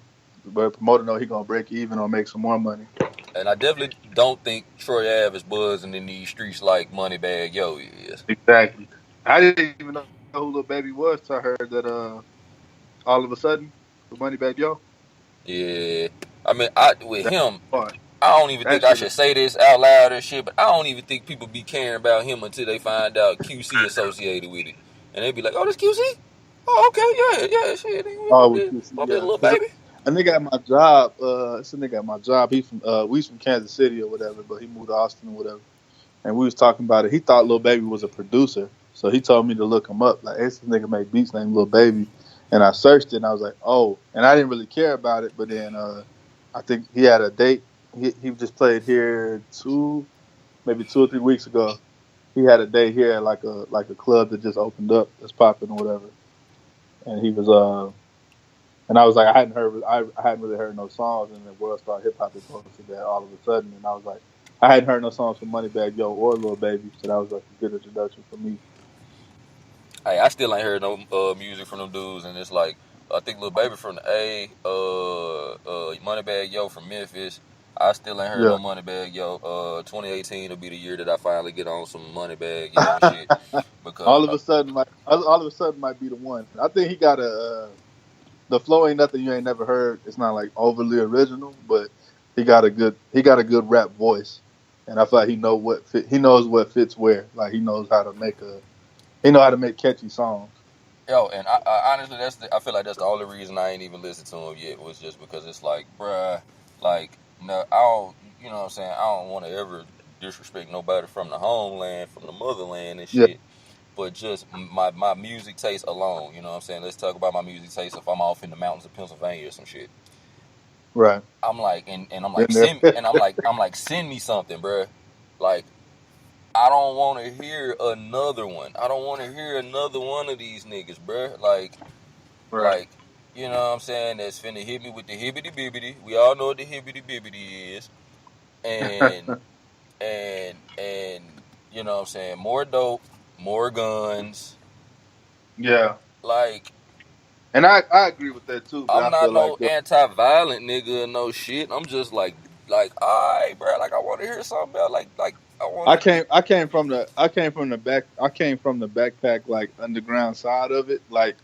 where the promoter know he gonna break even or make some more money. and I definitely don't think Troy Ave is buzzing in these streets like Moneybag Yo is. Exactly. I didn't even know who Lil Baby was till I heard that all of a sudden the Moneybag Yo. Yeah, I mean, I with That him, part. I don't even That think I shit. should say this out loud and shit, but I don't even think people be caring about him until they find out QC associated with it, and they be like, "Oh, this QC? Oh, okay, yeah, shit, we Oh, bump with this, QC, bump this yeah. little Because baby." a nigga at my job, it's a nigga at my job. He's from Kansas City or whatever, but he moved to Austin or whatever. And we was talking about it. He thought Lil Baby was a producer, so he told me to look him up. Like, hey, this nigga make beats named Lil Baby, and I searched it, and I was like, oh, and I didn't really care about it. But then I think he had a date. He just played here maybe 2 or 3 weeks ago. He had a day here at like a club that just opened up that's popping or whatever, and he was and I was like, I hadn't really heard no songs, and then World Star Hip Hop had posted that all of a sudden, and I was like, I hadn't heard no songs from Moneybag Yo or Lil Baby, so that was like a good introduction for me. Hey, I still ain't heard no music from them dudes, and it's like I think Lil Baby from the A, Moneybag Yo from Memphis. I still ain't heard no Yeah. Moneybag Yo. 2018 will be the year that I finally get on some Moneybag Yo and shit because all of a sudden might be the one. I think he got the flow ain't nothing you ain't never heard. It's not like overly original, but he got a good rap voice, and I feel like he knows what fits where. Like he know how to make catchy songs. yo, and I honestly I feel like that's the only reason I ain't even listened to him yet was just because it's like, bruh, like no, I don't, you know what I'm saying? I don't want to ever disrespect nobody from the homeland, from the motherland and Yeah, shit. But just my music taste alone, you know what I'm saying? Let's talk about my music taste if I'm off in the mountains of Pennsylvania or some shit. right. I'm like, and I'm Been like, there. send me something, bruh. Like, I don't want to hear another one. I don't want to hear another one of these niggas, bruh. Right. Like, you know what I'm saying? That's finna hit me with the hibbity bibbity. We all know what the hibbity bibbity is. And, and, You know what I'm saying? More dope, more guns. Yeah, Like, and I agree with that too. But I'm I not feel like no anti-violent nigga or no shit. I'm just like, alright, bro. Like, I want to hear something about, like, I want to. I came from the backpack like underground side of it. Like,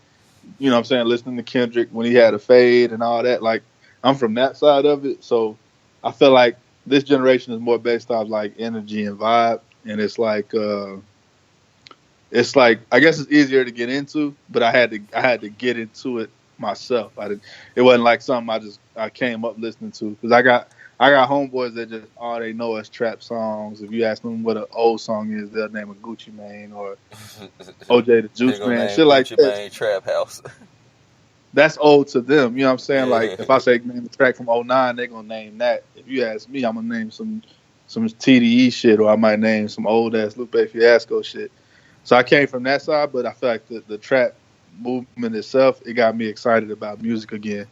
you know what I'm saying, listening to Kendrick when he had a fade and all that. Like, I'm from that side of it. So I feel like this generation is more based off like energy and vibe. And it's like I guess it's easier to get into, but I had to get into it myself. I didn't. It wasn't like something I came up listening to because I got homeboys that just all they know is trap songs. If you ask them what an old song is, they'll name a Gucci Mane or OJ the They Juice gonna Man, name shit like Gucci that. Mane Trap House. That's old to them. You know what I'm saying? Like Yeah. if I say name a track from '09, they gonna name that. If you ask me, I'm gonna name some TDE shit, or I might name some old ass Lupe Fiasco shit. So I came from that side, but I feel like the trap movement itself, it got me excited about music again.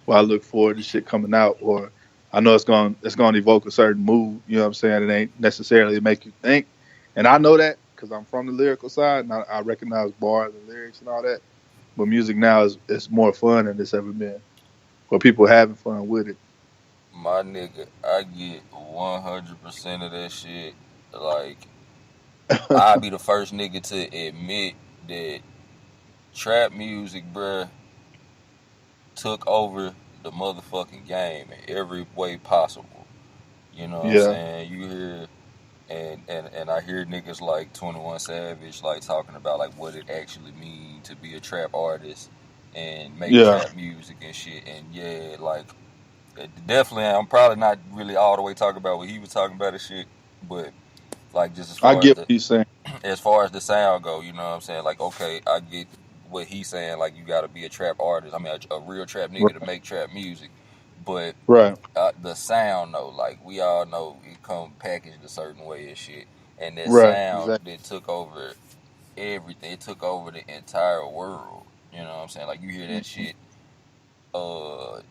While I look forward to shit coming out, or I know it's gonna evoke a certain mood. You know what I'm saying? It ain't necessarily make you think, and I know that because I'm from the lyrical side, and I recognize bars and lyrics and all that. But music now is more fun than it's ever been, or people having fun with it. My nigga, I get 100% of that shit. Like, I'll be the first nigga to admit that trap music, bruh, took over the motherfucking game in every way possible. You know what I'm Yeah, saying? You hear and I hear niggas like 21 Savage like talking about like what it actually means to be a trap artist and make yeah, trap music and shit. And yeah, like definitely, I'm probably not really all the way talking about what he was talking about and shit, but like just I get what he's saying. as far as the sound go, you know what I'm saying? Like, okay, I get what he's saying. Like, you got to be a trap artist. I mean, a real trap nigga to Right, make trap music. But right, the sound, though, like we all know, it come packaged a certain way and shit. And that right, sound exactly. that took over everything. It took over the entire world. You know what I'm saying? Like you hear that shit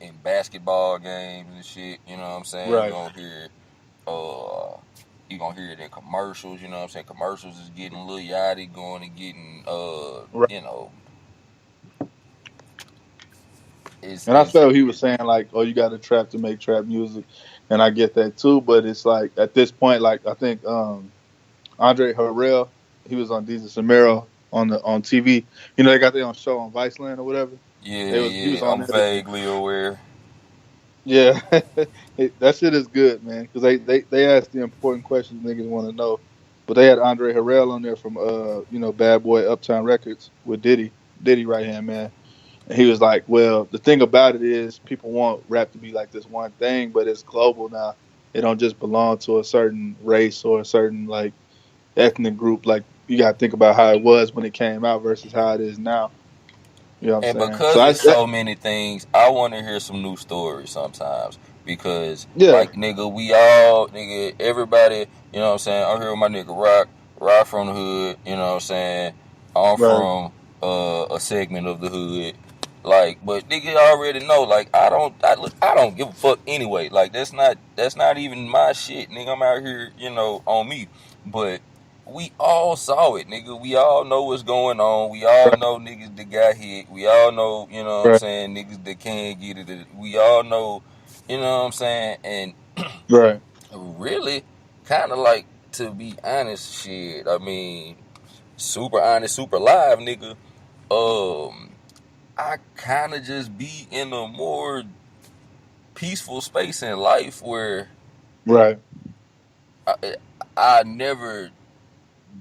in basketball games and shit. You know what I'm saying? Right, Uh you gonna hear it in commercials. You know what I'm saying? Commercials is getting Lil Yachty going and getting right. you know And I is felt he was saying like, "Oh, you got to trap to make trap music," and I get that too. But it's like at this point, like I think Andre Harrell, he was on Deezus and Mero on TV. You know, they got their own show on Viceland or whatever. He was yeah. on I'm there. vaguely aware. Yeah, that shit is good, man. Because they ask the important questions niggas want to know. But they had Andre Harrell on there from Bad Boy Uptown Records with Diddy right hand man. And he was like, well, the thing about it is people want rap to be like this one thing, but it's global now. It don't just belong to a certain race or a certain like ethnic group. Like you got to think about how it was when it came out versus how it is now. You know what I'm And saying? So because it's so many things, I want to hear some new stories sometimes. Because, yeah, like, nigga, we all, nigga, everybody, you know what I'm saying? I'm here with my nigga Rock from the hood, you know what I'm saying? I'm right, from a segment of the hood. Like, but nigga already know, like, I don't give a fuck anyway. Like, that's not even my shit, nigga. I'm out here, you know, on me. But we all saw it, nigga. We all know what's going on. We all right, know niggas that got hit. We all know, you know what I'm right, saying, niggas that can't get it. We all know, you know what I'm saying? And right, really, kind of like, to be honest, shit, I mean, super honest, super live, nigga. Um, I kind of just be in a more peaceful space in life where right. I, I never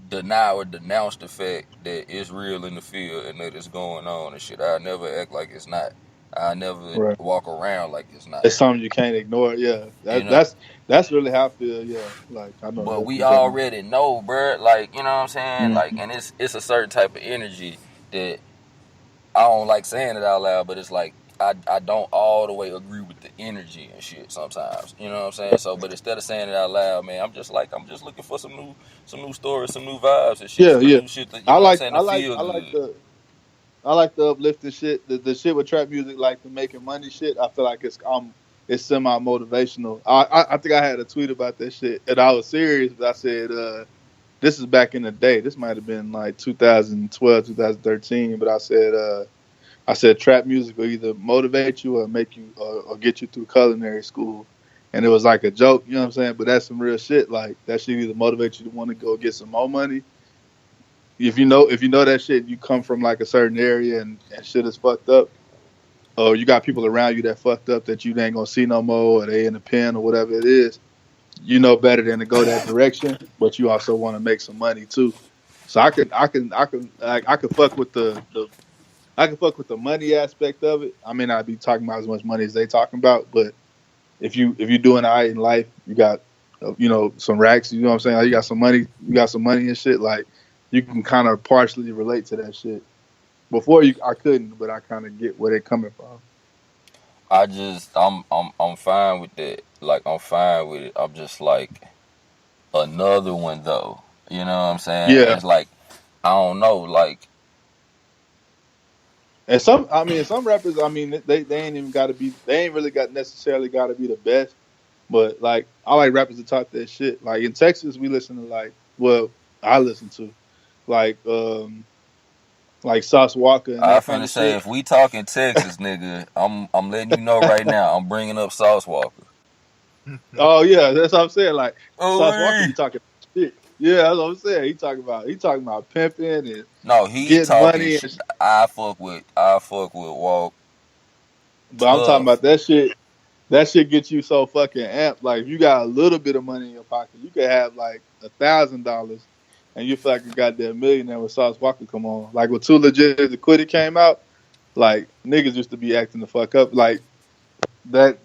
deny or denounce the fact that it's real in the field and that it's going on and shit. I never act like it's not. I never Right. walk around like it's not. It's something you can't ignore. Yeah, You know, that's really how I feel. Yeah, like I know but exactly we what you're talking about. already know, bruh. Like, you know what I'm saying? Like, Mm. and it's a certain type of energy that I don't like saying it out loud, but it's like I don't all the way agree with the energy and shit sometimes. You know what I'm saying? So, but instead of saying it out loud, man, I'm just looking for some new stories, some new vibes and shit, Yeah, some yeah. new shit that you know what I'm saying to feel I like good. the uplifting shit. The shit with trap music, like the making money shit. I feel like it's semi motivational. I think I had a tweet about that shit, and I was serious. But I said this is back in the day. This might have been like 2012, 2013. But I said trap music will either motivate you or make you or get you through culinary school. And it was like a joke, you know what I'm saying? But that's some real shit. Like that shit either motivate you to want to go get some more money. If you know that shit, you come from like a certain area and shit is fucked up. Or you got people around you that fucked up that you ain't gonna see no more, or they in the pen or whatever it is. You know better than to go that direction, but you also want to make some money too. So I could fuck with I can fuck with the money aspect of it. I may not be talking about as much money as they talking about, but if you doing all right in life, you got some racks. You know what I'm saying? Like, you got some money and shit. Like you can kind of partially relate to that shit. Before I couldn't, but I kind of get where they're coming from. I'm fine with that. Like I'm fine with it. I'm just like another one though. You know what I'm saying? Yeah, It's like I don't know. Like and some rappers, I mean, they ain't even got to be, they ain't really necessarily got to be the best. But like, I like rappers that talk that shit. Like in Texas, we listen to I listen to like Sauce Walker and I that kind finna of say, shit. if we talking Texas, nigga, I'm letting you know right now. I'm bringing up Sauce Walker. Oh yeah, that's what I'm saying. Like Sauce Walker Oh, be talking shit. Yeah, that's what I'm saying. He talking about pimping and no, he getting talking money shit. I fuck with Walk but I'm talking tough. about that shit. That shit gets you so fucking amped. Like if you got a little bit of money in your pocket, you could have like $1,000 and you feel like a goddamn millionaire when Sauce Walker come on. Like when Too Legit to Quit It came out, like niggas used to be acting the fuck up. Like that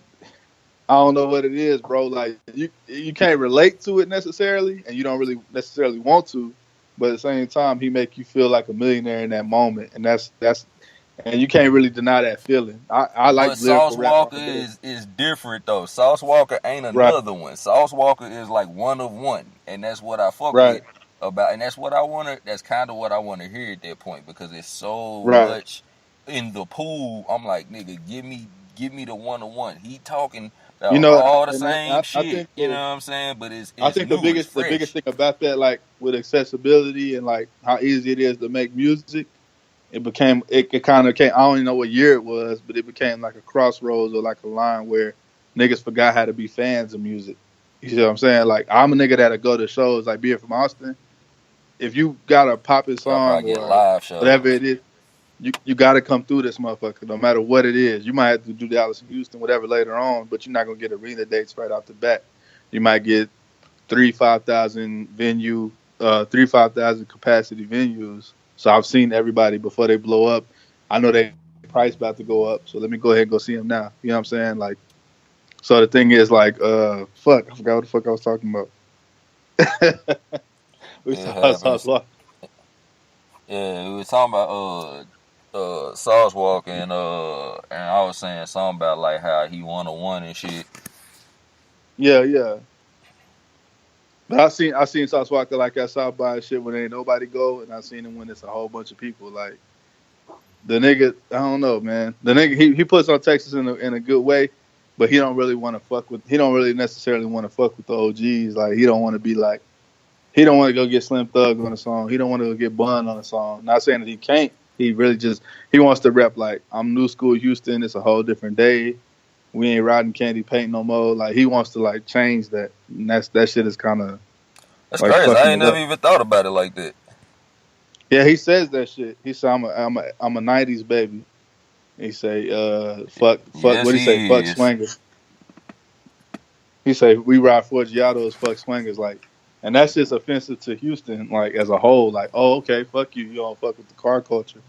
I don't know what it is, bro. Like you can't relate to it necessarily, and you don't really necessarily want to, but at the same time, he make you feel like a millionaire in that moment, and that's and you can't really deny that feeling. I like But lyrical Sauce rap all Walker day. is different though. Sauce Walker ain't Right, another one. Sauce Walker is like one of one, and that's what I fuck right, with about, and that's what I wanna. That's kind of what I want to hear at that point because it's so right. much in the pool. I'm like, nigga, give me the one of one. He talking You about know, all the and same I shit. think You know what I'm saying? But I it's think new, it's the biggest fresh. thing about that, like with accessibility and like how easy it is to make music, it kind of came. I don't even know what year it was, but it became like a crossroads or like a line where niggas forgot how to be fans of music. You see what I'm saying? Like I'm a nigga that'll go to shows, like being from Austin. If you got a popping Y'all song probably get or live whatever shows. it is, you got to come through this motherfucker, no matter what it is. You might have to do Dallas and Houston, whatever later on, but you're not gonna get arena dates right off the bat. You might get 3,000-5,000 venue, 3,000-5,000 capacity venues. So I've seen everybody before they blow up. I know they price about to go up, so let me go ahead and go see them now. You know what I'm saying? Like, so the thing is, like, fuck, I forgot what the fuck I was talking about. We It saw Sauce happens. Walk. Yeah, we were talking about Sauce Walker and I was saying something about like how he 101 and shit. Yeah, yeah. But I seen Sauce Walker like at South by and shit when ain't nobody go, and I seen him when it's a whole bunch of people. Like the nigga, I don't know, man. The nigga he puts on Texas in a good way, but he don't really want to fuck with. He don't really necessarily want to fuck with the OGs. Like he don't want to be like he don't want to go get Slim Thug on a song. He don't want to go get Bun on a song. Not saying that he can't. He really just he wants to rep like I'm new school Houston. It's a whole different day. We ain't riding candy paint no more. Like he wants to like change that. And that shit is kind of That's like crazy. I fucking ain't it never up. even thought about it like that. Yeah, he says that shit. He said I'm a '90s baby. He say fuck. Yes, What he say? he Fuck is. swingers. He say we ride Forgiatos, fuck swingers. Like, and that's just offensive to Houston, like as a whole. Like, oh okay, fuck you. You don't fuck with the car culture,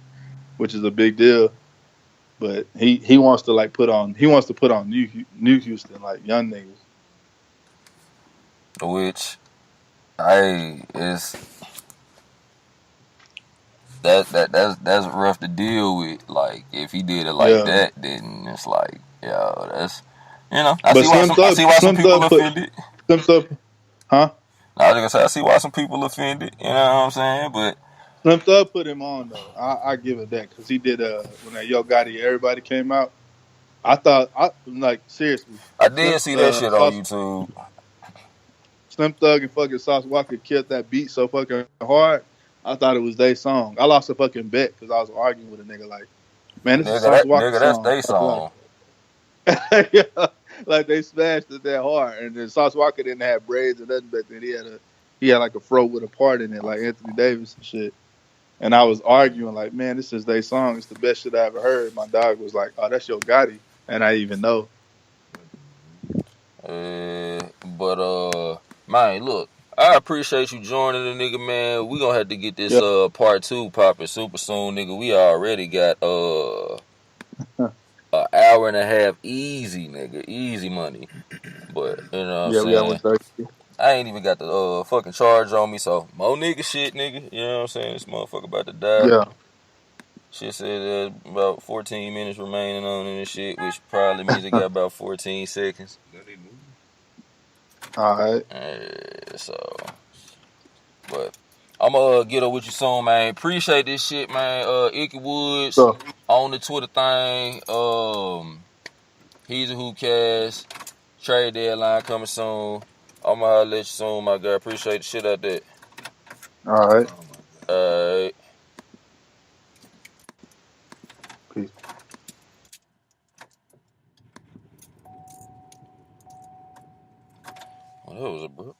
which is a big deal. But he wants to like put on new Houston like young niggas. Which I is that's rough to deal with. Like if he did it like Yeah. that, then it's like, yo, that's But I see why some people offended. Slim Thug, huh? I was gonna say I see why some people offended. You know what I'm saying? But Slim Thug put him on though. I give it that because he did when that Yo Gotti Everybody came out. I thought I like seriously. I Slim did see that shit on Sauce YouTube. Slim Thug and fucking Sauce Walker killed that beat so fucking hard. I thought it was their song. I lost a fucking bet because I was arguing with a nigga like, man, this is Sauce Walker's That's song. they song. Yeah, like they smashed it that hard, and then Sauce Walker didn't have braids or nothing back then. He had like a fro with a part in it, like Anthony Davis and shit. And I was arguing like, man, this is their song. It's the best shit I ever heard. My dog was like, oh, that's your Gotti, and I even know. Man, look, I appreciate you joining the nigga, man. We gonna have to get this Yeah, part 2 popping super soon, nigga. We already got an hour and a half easy, nigga, easy money. But you know what I'm yeah, we got saying? 130. I ain't even got the fucking charge on me, so more nigga shit, nigga. You know what I'm saying? This motherfucker about to die. Yeah. Shit said about 14 minutes remaining on it and shit, which probably means it got about 14 seconds. All right. So, but I'm gonna get up with you soon, man. Appreciate this shit, man. Icky Woods So, on the Twitter thing. He's a Who Cares. Trade deadline coming soon. I'm gonna let you soon, my guy. Appreciate the shit out there. all right. Alright. Peace. Well, that was a bro.